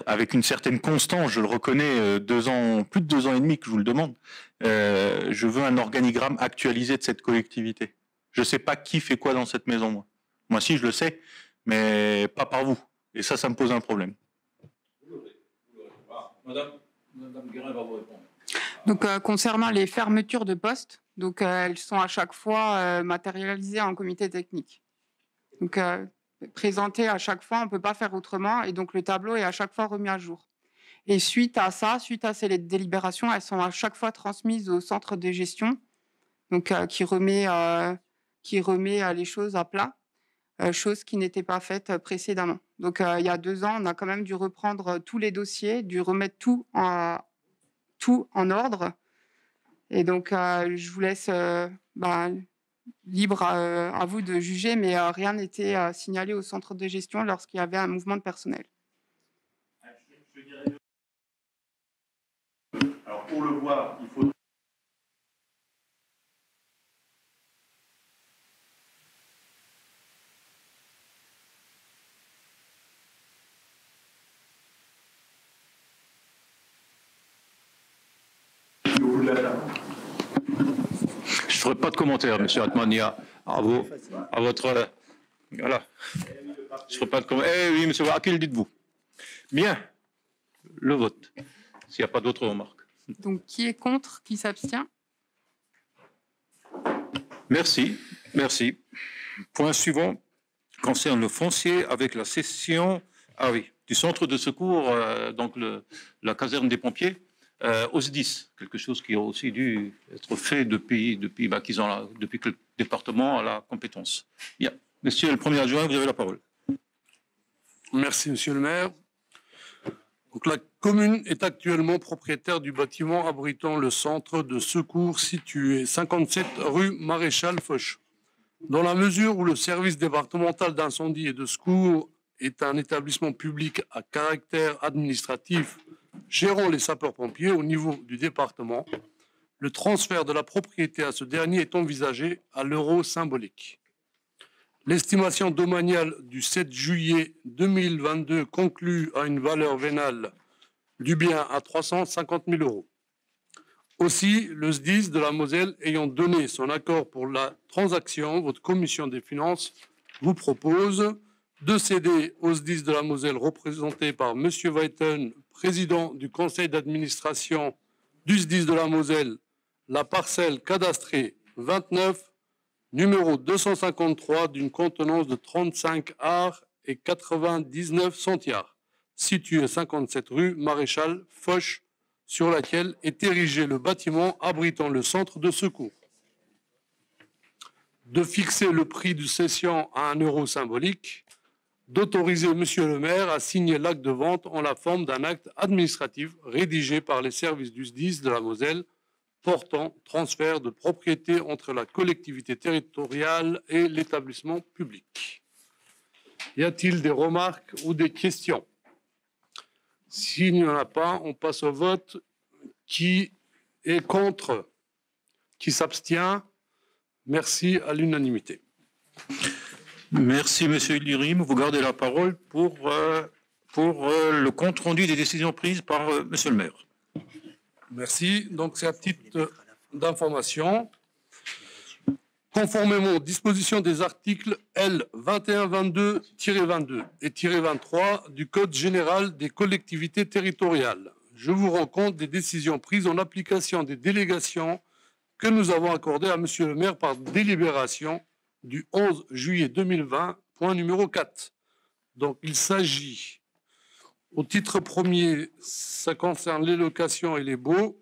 avec une certaine constance, je le reconnais, plus de 2 ans et demi que je vous le demande, je veux un organigramme actualisé de cette collectivité. Je ne sais pas qui fait quoi dans cette maison, moi. Moi, si, je le sais, mais pas par vous. Et ça me pose un problème. Madame Guérin va vous répondre. Donc, concernant les fermetures de postes, donc, elles sont à chaque fois matérialisées en comité technique. Donc, présentées à chaque fois, on ne peut pas faire autrement. Et donc, le tableau est à chaque fois remis à jour. Et suite à ces délibérations, elles sont à chaque fois transmises au centre de gestion, donc qui remet les choses à plat, chose qui n'était pas faite précédemment. Donc, il y a 2 ans, on a quand même dû reprendre tous les dossiers, dû remettre tout en ordre. Et donc, je vous laisse libre à vous de juger, mais rien n'était signalé au centre de gestion lorsqu'il y avait un mouvement de personnel. Alors, pour le voir, il faut... Je ne ferai pas de commentaire, monsieur Atmania, à votre... Voilà. Je ne ferai pas de commentaire. Eh oui, monsieur, à qui le dites-vous? Bien. Le vote. S'il n'y a pas d'autres remarques. Donc, qui est contre? Qui s'abstient? Merci. Merci. Point suivant concerne le foncier avec la cession du centre de secours, donc la caserne des pompiers. Au SDIS, quelque chose qui a aussi dû être fait depuis que le département a la compétence. Bien. Monsieur le premier adjoint, vous avez la parole. Merci, monsieur le maire. Donc, la commune est actuellement propriétaire du bâtiment abritant le centre de secours situé 57 rue Maréchal Foch. Dans la mesure où le service départemental d'incendie et de secours est un établissement public à caractère administratif gérant les sapeurs-pompiers au niveau du département, le transfert de la propriété à ce dernier est envisagé à l'euro symbolique. L'estimation domaniale du 7 juillet 2022 conclut à une valeur vénale du bien à 350 000 €. Aussi, le SDIS de la Moselle ayant donné son accord pour la transaction, votre commission des finances vous propose de céder au SDIS de la Moselle, représenté par M. Weiten, président du conseil d'administration du SDIS de la Moselle, la parcelle cadastrée 29, numéro 253, d'une contenance de 35 arts et 99 centiares, située 57 rue Maréchal Foch, sur laquelle est érigé le bâtiment abritant le centre de secours. De fixer le prix de cession à 1 euro symbolique, d'autoriser Monsieur le maire à signer l'acte de vente en la forme d'un acte administratif rédigé par les services du SDIS de la Moselle portant transfert de propriété entre la collectivité territoriale et l'établissement public. Y a-t-il des remarques ou des questions? S'il n'y en a pas, on passe au vote. Qui est contre? Qui s'abstient? Merci à l'unanimité. Merci, Monsieur Lirim. Vous gardez la parole pour le compte-rendu des décisions prises par Monsieur le maire. Merci. Donc, c'est à titre d'information. Conformément aux dispositions des articles L. 2122-22 et -23 du Code général des collectivités territoriales, je vous rends compte des décisions prises en application des délégations que nous avons accordées à Monsieur le maire par délibération du 11 juillet 2020, point numéro 4. Donc, il s'agit, au titre premier, ça concerne les locations et les baux.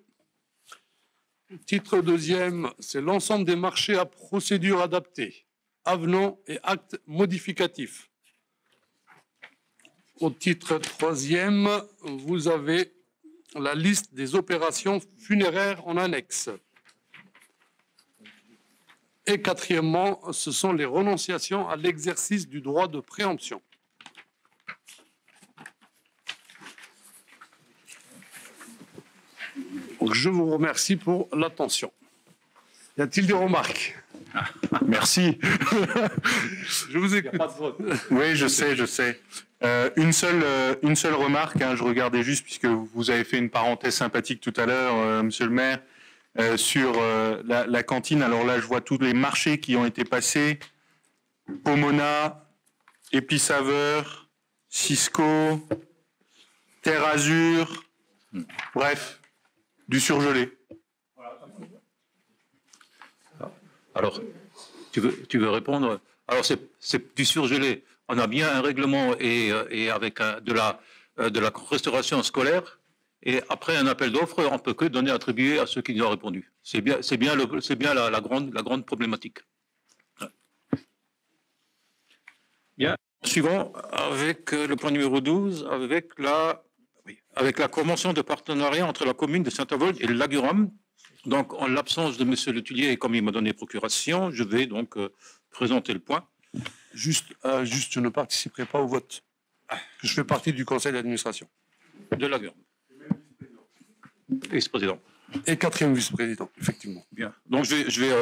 Titre deuxième, c'est l'ensemble des marchés à procédure adaptée, avenants et actes modificatifs. Au titre troisième, vous avez la liste des opérations funéraires en annexe. Et quatrièmement, ce sont les renonciations à l'exercice du droit de préemption. Donc, je vous remercie pour l'attention. Y a-t-il des remarques? Merci. Je vous écoute. Oui, je sais. Une seule remarque, hein, je regardais juste, puisque vous avez fait une parenthèse sympathique tout à l'heure, monsieur le maire, sur la cantine. Alors là, je vois tous les marchés qui ont été passés. Pomona, Épicaveur, Cisco, Terre Azur, bref, du surgelé. Alors, tu veux répondre? Alors, c'est du surgelé. On a bien un règlement et avec de la restauration scolaire. Et après un appel d'offres, on ne peut que donner attribué à ceux qui nous ont répondu. C'est bien la grande problématique. Bien. Suivant avec le point numéro 12, avec la convention de partenariat entre la commune de Saint-Avold et le Laguram. Donc, en l'absence de M. Letellier, et comme il m'a donné procuration, je vais donc présenter le point. Juste, je ne participerai pas au vote. Je fais partie du conseil d'administration. De Laguram. Vice-président. Et quatrième vice-président, effectivement. Bien. Donc, je vais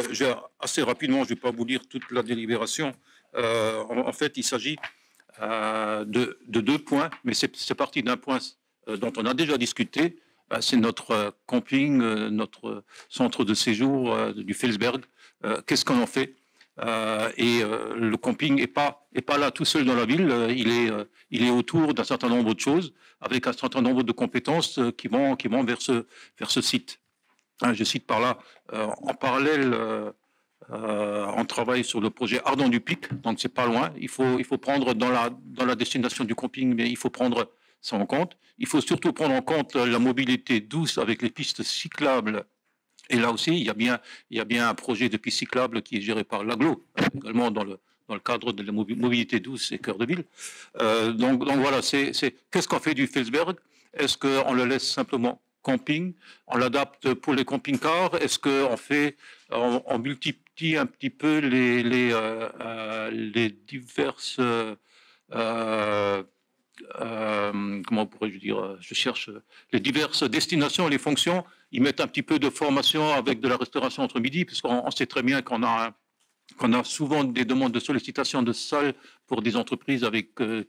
assez rapidement, je ne vais pas vous lire toute la délibération. En fait, il s'agit de 2 points, mais c'est parti d'un point dont on a déjà discuté. C'est notre camping, notre centre de séjour du Felsberg. Qu'est-ce qu'on en fait? Le camping n'est pas là tout seul dans la ville. Il est autour d'un certain nombre de choses, avec un certain nombre de compétences qui vont vers ce site. Je cite par là, en parallèle, on travaille sur le projet Ardent du Pic, donc c'est pas loin. Il faut prendre dans la destination du camping, mais il faut prendre ça en compte. Il faut surtout prendre en compte la mobilité douce avec les pistes cyclables. Et là aussi, il y a bien un projet de piste cyclable qui est géré par l'AGLO, également dans le cadre de la mobilité douce et cœur de ville. Donc voilà, qu'est-ce qu'on fait du Felsberg? Est-ce qu'on le laisse simplement camping? On l'adapte pour les camping-cars? Est-ce qu'on multiplie un petit peu les diverses... comment pourrais-je dire, je cherche les diverses destinations, les fonctions, ils mettent un petit peu de formation avec de la restauration entre midi, puisqu'on sait très bien qu'on qu'on a souvent des demandes de sollicitation de salles pour des entreprises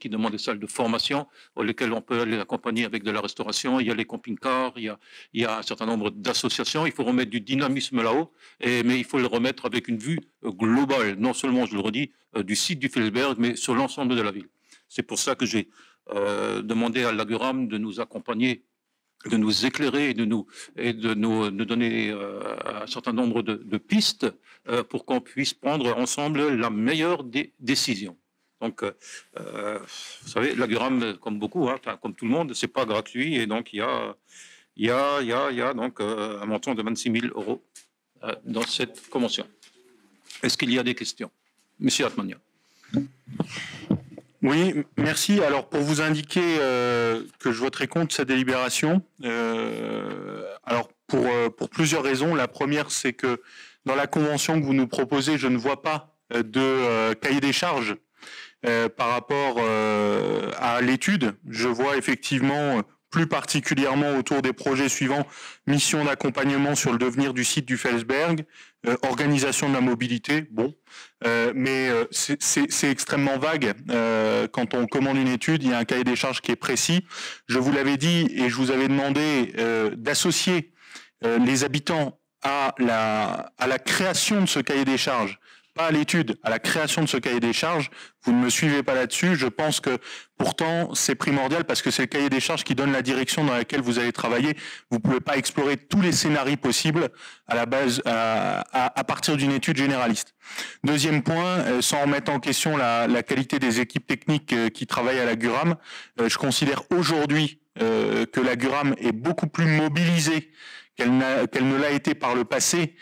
qui demandent des salles de formation, pour lesquelles on peut les accompagner avec de la restauration. Il y a les camping-cars, il y a un certain nombre d'associations. Il faut remettre du dynamisme là-haut, mais il faut le remettre avec une vue globale, non seulement, je le redis, du site du Felsberg, mais sur l'ensemble de la ville. C'est pour ça que j'ai demandé à l'Aguram de nous accompagner, de nous éclairer et de nous donner un certain nombre de pistes pour qu'on puisse prendre ensemble la meilleure des décisions. Donc, vous savez, l'Aguram, comme beaucoup, hein, comme tout le monde, c'est pas gratuit, et donc il y a donc un montant de 26 000 € dans cette convention. Est-ce qu'il y a des questions? Monsieur Atmania. Oui, merci. Alors, pour vous indiquer que je voterai contre cette délibération, alors pour plusieurs raisons. La première, c'est que dans la convention que vous nous proposez, je ne vois pas de cahier des charges par rapport à l'étude. Je vois effectivement plus particulièrement autour des projets suivants: mission d'accompagnement sur le devenir du site du Felsberg, organisation de la mobilité, bon, mais c'est extrêmement vague. Quand on commande une étude, il y a un cahier des charges qui est précis. Je vous l'avais dit et je vous avais demandé d'associer les habitants à la création de ce cahier des charges, pas à l'étude, à la création de ce cahier des charges. Vous ne me suivez pas là-dessus. Je pense que pourtant c'est primordial, parce que c'est le cahier des charges qui donne la direction dans laquelle vous allez travailler. Vous ne pouvez pas explorer tous les scénarios possibles à la base, à partir d'une étude généraliste. Deuxième point, sans remettre en question la qualité des équipes techniques qui travaillent à la Guram, je considère aujourd'hui que la Guram est beaucoup plus mobilisée qu'elle ne l'a été par le passé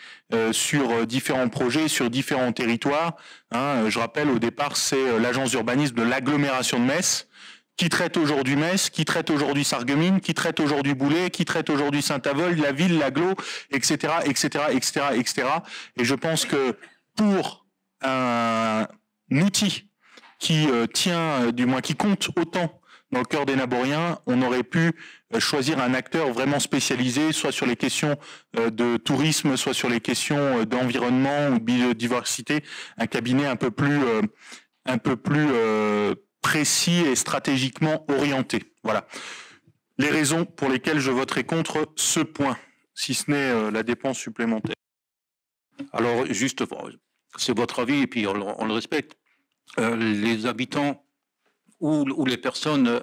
sur différents projets, sur différents territoires. Je rappelle, au départ, c'est l'agence d'urbanisme de l'agglomération de Metz qui traite aujourd'hui Metz, qui traite aujourd'hui Sarreguemines, qui traite aujourd'hui Boulay, qui traite aujourd'hui Saint-Avold, la ville, l'agglo, etc., etc., etc., etc. Et je pense que pour un outil qui qui compte autant dans le cœur des Naboriens, on aurait pu choisir un acteur vraiment spécialisé, soit sur les questions de tourisme, soit sur les questions d'environnement ou de biodiversité, un cabinet un peu plus précis et stratégiquement orienté. Voilà. Les raisons pour lesquelles je voterai contre ce point, si ce n'est la dépense supplémentaire. Alors, juste, c'est votre avis, et puis on le respecte. Les habitants ou les personnes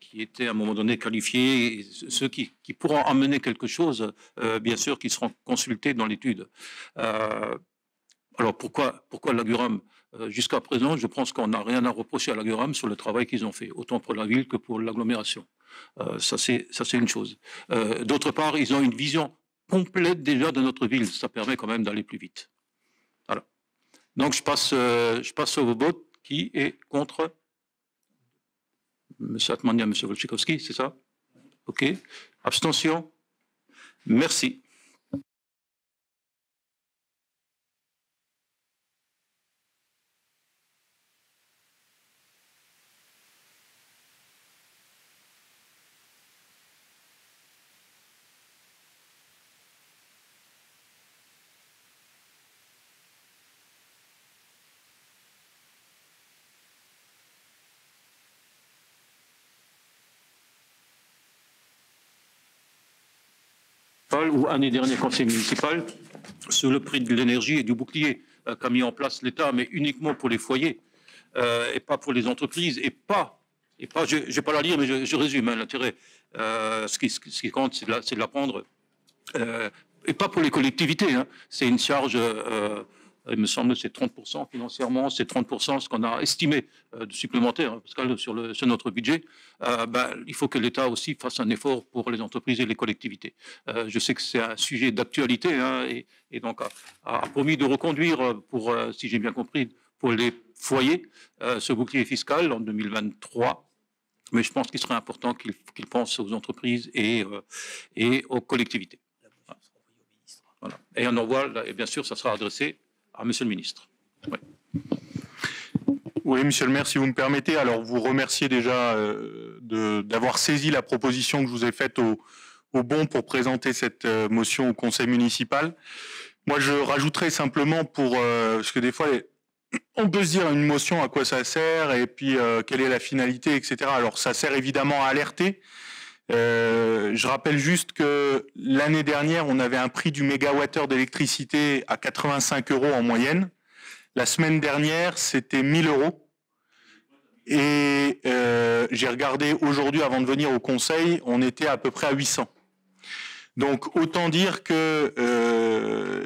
qui étaient à un moment donné qualifiées, ceux qui pourront amener quelque chose, bien sûr, qui seront consultés dans l'étude. Alors pourquoi l'Aguram? Jusqu'à présent, je pense qu'on n'a rien à reprocher à l'Aguram sur le travail qu'ils ont fait, autant pour la ville que pour l'agglomération. Ça, c'est une chose. D'autre part, ils ont une vision complète déjà de notre ville. Ça permet quand même d'aller plus vite. Voilà. Donc, je passe au vote. Qui est contre? Monsieur Atmania, Monsieur Wojciechowski, c'est ça? OK. Abstention? Merci. Ou année dernière conseil municipal sur le prix de l'énergie et du bouclier qu'a mis en place l'État, mais uniquement pour les foyers et pas pour les entreprises, et pas je ne vais pas la lire, mais je résume l'intérêt. Ce qui compte, c'est de la prendre, et pas pour les collectivités. C'est une charge, il me semble, c'est 30% financièrement, c'est 30% ce qu'on a estimé de supplémentaire, parce que sur notre budget, il faut que l'État aussi fasse un effort pour les entreprises et les collectivités. Je sais que c'est un sujet d'actualité, et donc a promis de reconduire, pour, si j'ai bien compris, pour les foyers, ce bouclier fiscal en 2023. Mais je pense qu'il serait important qu'il pense aux entreprises et aux collectivités. Voilà. Et on envoie, et bien sûr, ça sera adressé à Monsieur le ministre. Oui. Oui, Monsieur le maire, si vous me permettez, alors vous remerciez déjà d'avoir saisi la proposition que je vous ai faite au bon pour présenter cette motion au conseil municipal. Moi, je rajouterais simplement parce que des fois, on peut se dire une motion à quoi ça sert et puis quelle est la finalité, etc. Alors, ça sert évidemment à alerter. Je rappelle juste que l'année dernière, on avait un prix du mégawattheure d'électricité à 85 € en moyenne. La semaine dernière, c'était 1 000 €. Et j'ai regardé aujourd'hui, avant de venir au Conseil, on était à peu près à 800. Donc, autant dire que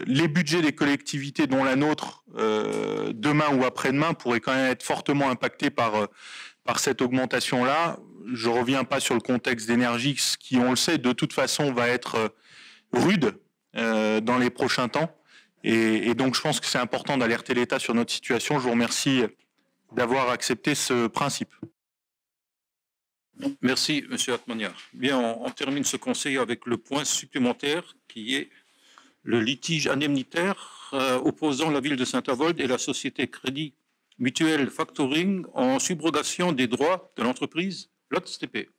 les budgets des collectivités, dont la nôtre, demain ou après-demain, pourraient quand même être fortement impactés par cette augmentation-là. Je ne reviens pas sur le contexte d'énergie, qui, on le sait, de toute façon, va être rude dans les prochains temps. Et donc, je pense que c'est important d'alerter l'État sur notre situation. Je vous remercie d'avoir accepté ce principe. Merci, M. Atmanian. Bien, on termine ce conseil avec le point supplémentaire qui est le litige indemnitaire opposant la ville de Saint-Avold et la société Crédit Mutuel Factoring en subrogation des droits de l'entreprise LOTS-TP.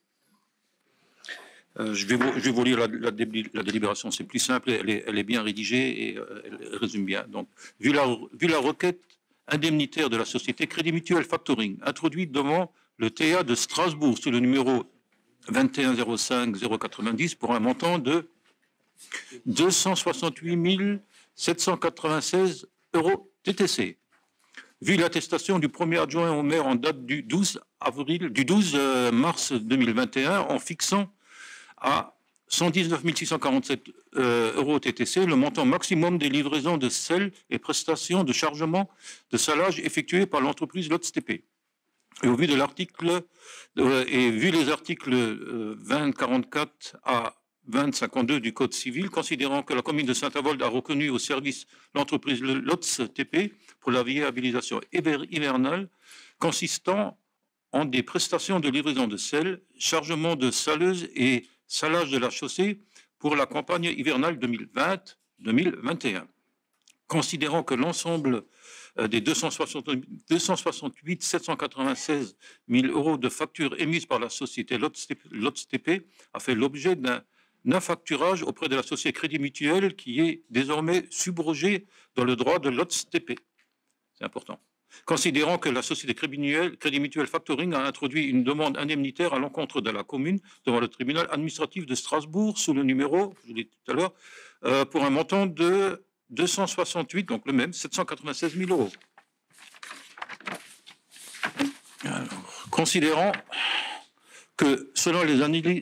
Je vais vous lire la délibération, c'est plus simple, elle est bien rédigée et elle résume bien. Donc, vu la requête indemnitaire de la société Crédit Mutuel Factoring introduite devant le TA de Strasbourg sous le numéro 21 05 090 pour un montant de 268 796 € TTC. Vu l'attestation du premier adjoint au maire en date du 12 mars 2021 en fixant à 119 647 € TTC le montant maximum des livraisons de sel et prestations de chargement de salage effectuées par l'entreprise LOTS-TP. Et au vu de l'article et vu les articles 2044 à 2052 du Code civil, considérant que la commune de Saint-Avold a reconnu au service l'entreprise LOTS-TP pour la viabilisation hivernale consistant en des prestations de livraison de sel, chargement de saleuse et salage de la chaussée pour la campagne hivernale 2020-2021. Considérant que l'ensemble des 268 796 000 € de factures émises par la société LOTS-TP a fait l'objet d'un facturage auprès de la société Crédit Mutuel qui est désormais subrogée dans le droit de LOTS-TP. C'est important. Considérant que la société Crédit Mutuel Factoring a introduit une demande indemnitaire à l'encontre de la commune devant le tribunal administratif de Strasbourg sous le numéro, je l'ai dit tout à l'heure, pour un montant de 268, donc le même, 796 000 €. Alors, considérant que, selon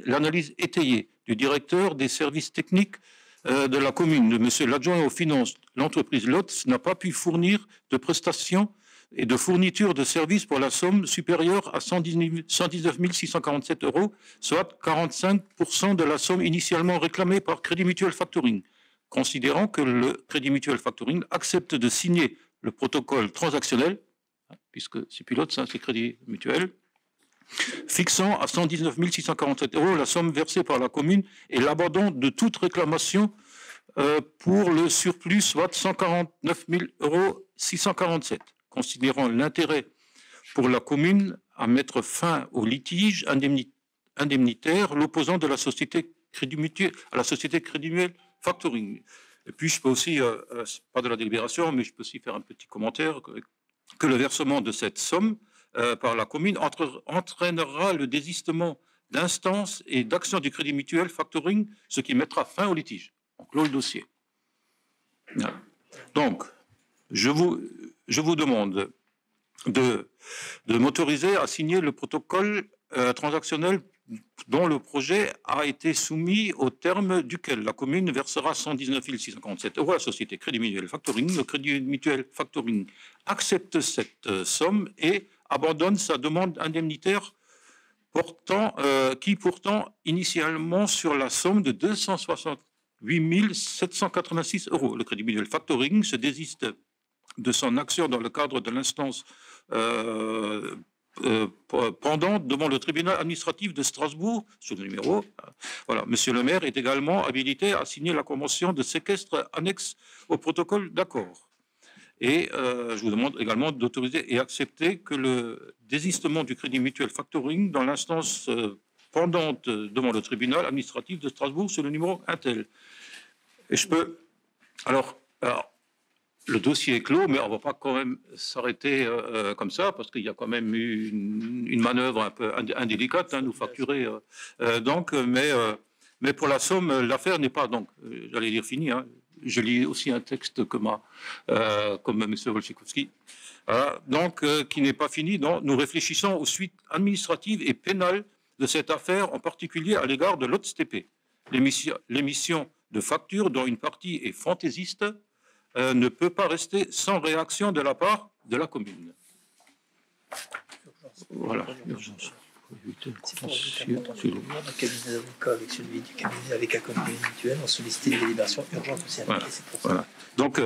l'analyse étayée du directeur des services techniques de la commune, de M. l'adjoint aux finances, l'entreprise LOTS n'a pas pu fournir de prestations et de fourniture de services pour la somme supérieure à 119 647 €, soit 45% de la somme initialement réclamée par Crédit Mutuel Factoring. Considérant que le Crédit Mutuel Factoring accepte de signer le protocole transactionnel, puisque c'est pilote, ça, c'est Crédit Mutuel, fixant à 119 647 € la somme versée par la commune et l'abandon de toute réclamation pour le surplus, soit 149 647 €. Considérant l'intérêt pour la commune à mettre fin au litige indemnitaire, l'opposant de la société Crédit Mutuel à la société Crédit Mutuel Factoring. Et puis, je peux aussi, pas de la délibération, mais je peux aussi faire un petit commentaire, que le versement de cette somme par la commune entraînera le désistement d'instances et d'actions du Crédit Mutuel Factoring, ce qui mettra fin au litige. On clôt le dossier. Donc, je vous demande de m'autoriser à signer le protocole transactionnel dont le projet a été soumis au terme duquel la commune versera 119 647 € à la société Crédit Mutuel Factoring. Le Crédit Mutuel Factoring accepte cette somme et abandonne sa demande indemnitaire qui portant initialement sur la somme de 268 786 €. Le Crédit Mutuel Factoring se désiste de son action dans le cadre de l'instance pendant devant le tribunal administratif de Strasbourg, sur le numéro. Voilà. Monsieur le maire est également habilité à signer la convention de séquestre annexe au protocole d'accord. Et je vous demande également d'autoriser et accepter que le désistement du Crédit Mutuel Factoring dans l'instance pendante devant le tribunal administratif de Strasbourg sur le numéro Intel. Et je peux... Alors, Alors, le dossier est clos, mais on ne va pas quand même s'arrêter comme ça, parce qu'il y a quand même eu une manœuvre un peu indélicate, nous facturer. Mais pour la somme, l'affaire n'est pas, donc, j'allais dire finie. Je lis aussi un texte comme M. Wojciechowski, qui n'est pas fini. Donc, nous réfléchissons aux suites administratives et pénales de cette affaire, en particulier à l'égard de l'OTSTP. L'émission de factures, dont une partie est fantaisiste, ne peut pas rester sans réaction de la part de la commune. Voilà. Le cabinet d'avocat avec celui du cabinet avec accord mutuel ont sollicité une délibération urgente aussi. Voilà. Donc,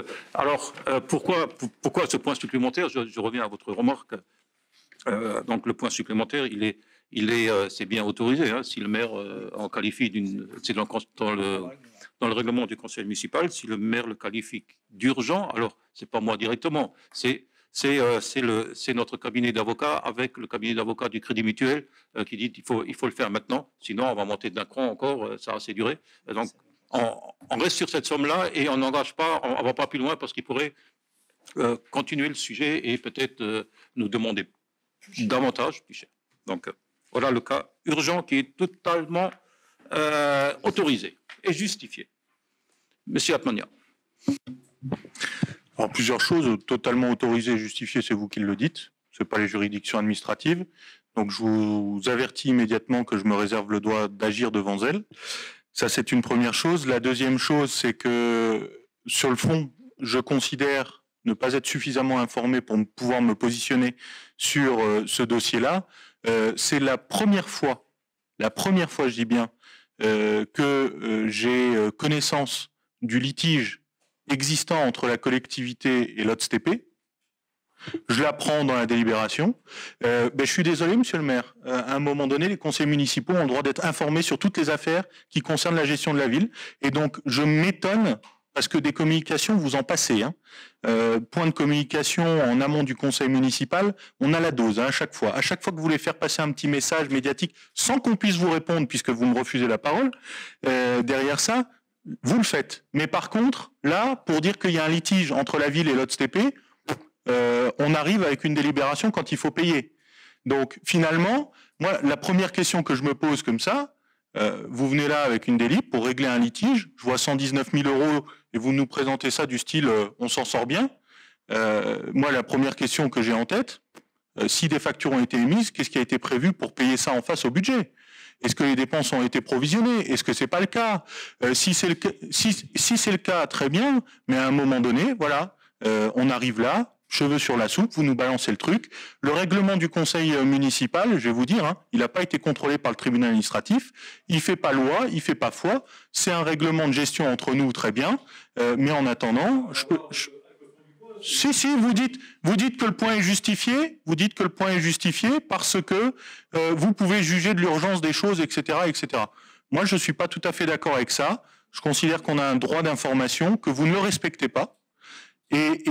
pourquoi ce point supplémentaire? Je reviens à votre remarque. Donc, le point supplémentaire, c'est bien autorisé. Si le maire en qualifie c'est dans le règlement du conseil municipal, si le maire le qualifie d'urgent, alors c'est pas moi directement, c'est notre cabinet d'avocats avec le cabinet d'avocats du Crédit Mutuel qui dit il faut le faire maintenant, sinon on va monter d'un cran encore, ça a assez duré. Donc on reste sur cette somme-là et on n'engage pas, on ne va pas plus loin parce qu'il pourrait continuer le sujet et peut-être nous demander davantage plus cher. Donc voilà le cas urgent qui est totalement autorisé et justifié. Monsieur Atmania. Alors, plusieurs choses, totalement autorisées et justifiées, c'est vous qui le dites, ce n'est pas les juridictions administratives. Donc je vous avertis immédiatement que je me réserve le droit d'agir devant elles. Ça, c'est une première chose. La deuxième chose, c'est que sur le fond, je considère ne pas être suffisamment informé pour pouvoir me positionner sur ce dossier-là. C'est la première fois, je dis bien, que j'ai connaissance du litige existant entre la collectivité et l'OTSTP. Je l'apprends dans la délibération. Je suis désolé, monsieur le maire. À un moment donné, les conseils municipaux ont le droit d'être informés sur toutes les affaires qui concernent la gestion de la ville. Et donc, je m'étonne, parce que des communications, vous en passez. Point de communication en amont du conseil municipal, on a la dose à chaque fois. À chaque fois que vous voulez faire passer un petit message médiatique sans qu'on puisse vous répondre, puisque vous me refusez la parole, derrière ça, vous le faites. Mais par contre, là, pour dire qu'il y a un litige entre la ville et l'OTSTP, on arrive avec une délibération quand il faut payer. Donc, finalement, moi, la première question que je me pose comme ça, vous venez là avec une délib pour régler un litige, je vois 119 000 € et vous nous présentez ça du style on s'en sort bien. Moi, la première question que j'ai en tête, si des factures ont été émises, qu'est-ce qui a été prévu pour payer ça en face au budget? Est-ce que les dépenses ont été provisionnées? Est-ce que c'est pas le cas? Si c'est le cas, très bien, mais à un moment donné, voilà, on arrive là, cheveux sur la soupe, vous nous balancez le truc. Le règlement du conseil municipal, je vais vous dire, il n'a pas été contrôlé par le tribunal administratif, il fait pas loi, il fait pas foi, c'est un règlement de gestion entre nous, très bien, mais en attendant, Si, vous dites que le point est justifié, parce que vous pouvez juger de l'urgence des choses, etc., etc. Moi, je ne suis pas tout à fait d'accord avec ça. Je considère qu'on a un droit d'information, que vous ne le respectez pas. Et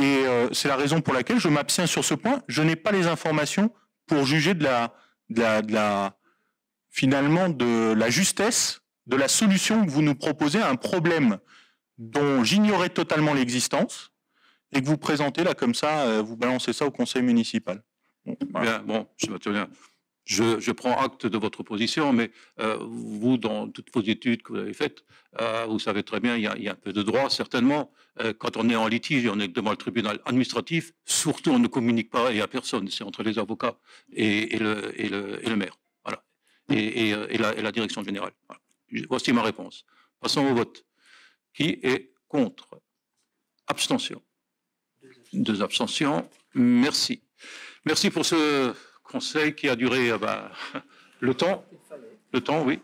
c'est la raison pour laquelle je m'abstiens sur ce point. Je n'ai pas les informations pour juger finalement de la justesse de la solution que vous nous proposez à un problème dont j'ignorais totalement l'existence. Et que vous présentez là comme ça, vous balancez ça au conseil municipal. Voilà. Bien, je prends acte de votre position, mais vous, dans toutes vos études que vous avez faites, vous savez très bien, il y a un peu de droit, certainement. Quand on est en litige et on est devant le tribunal administratif, surtout on ne communique pas et à personne, c'est entre les avocats et le maire, voilà, et la direction générale. Voilà. Voici ma réponse. Passons au vote. Qui est contre? Abstention. 2 abstentions. Merci. Merci pour ce conseil qui a duré le temps. Le temps, oui.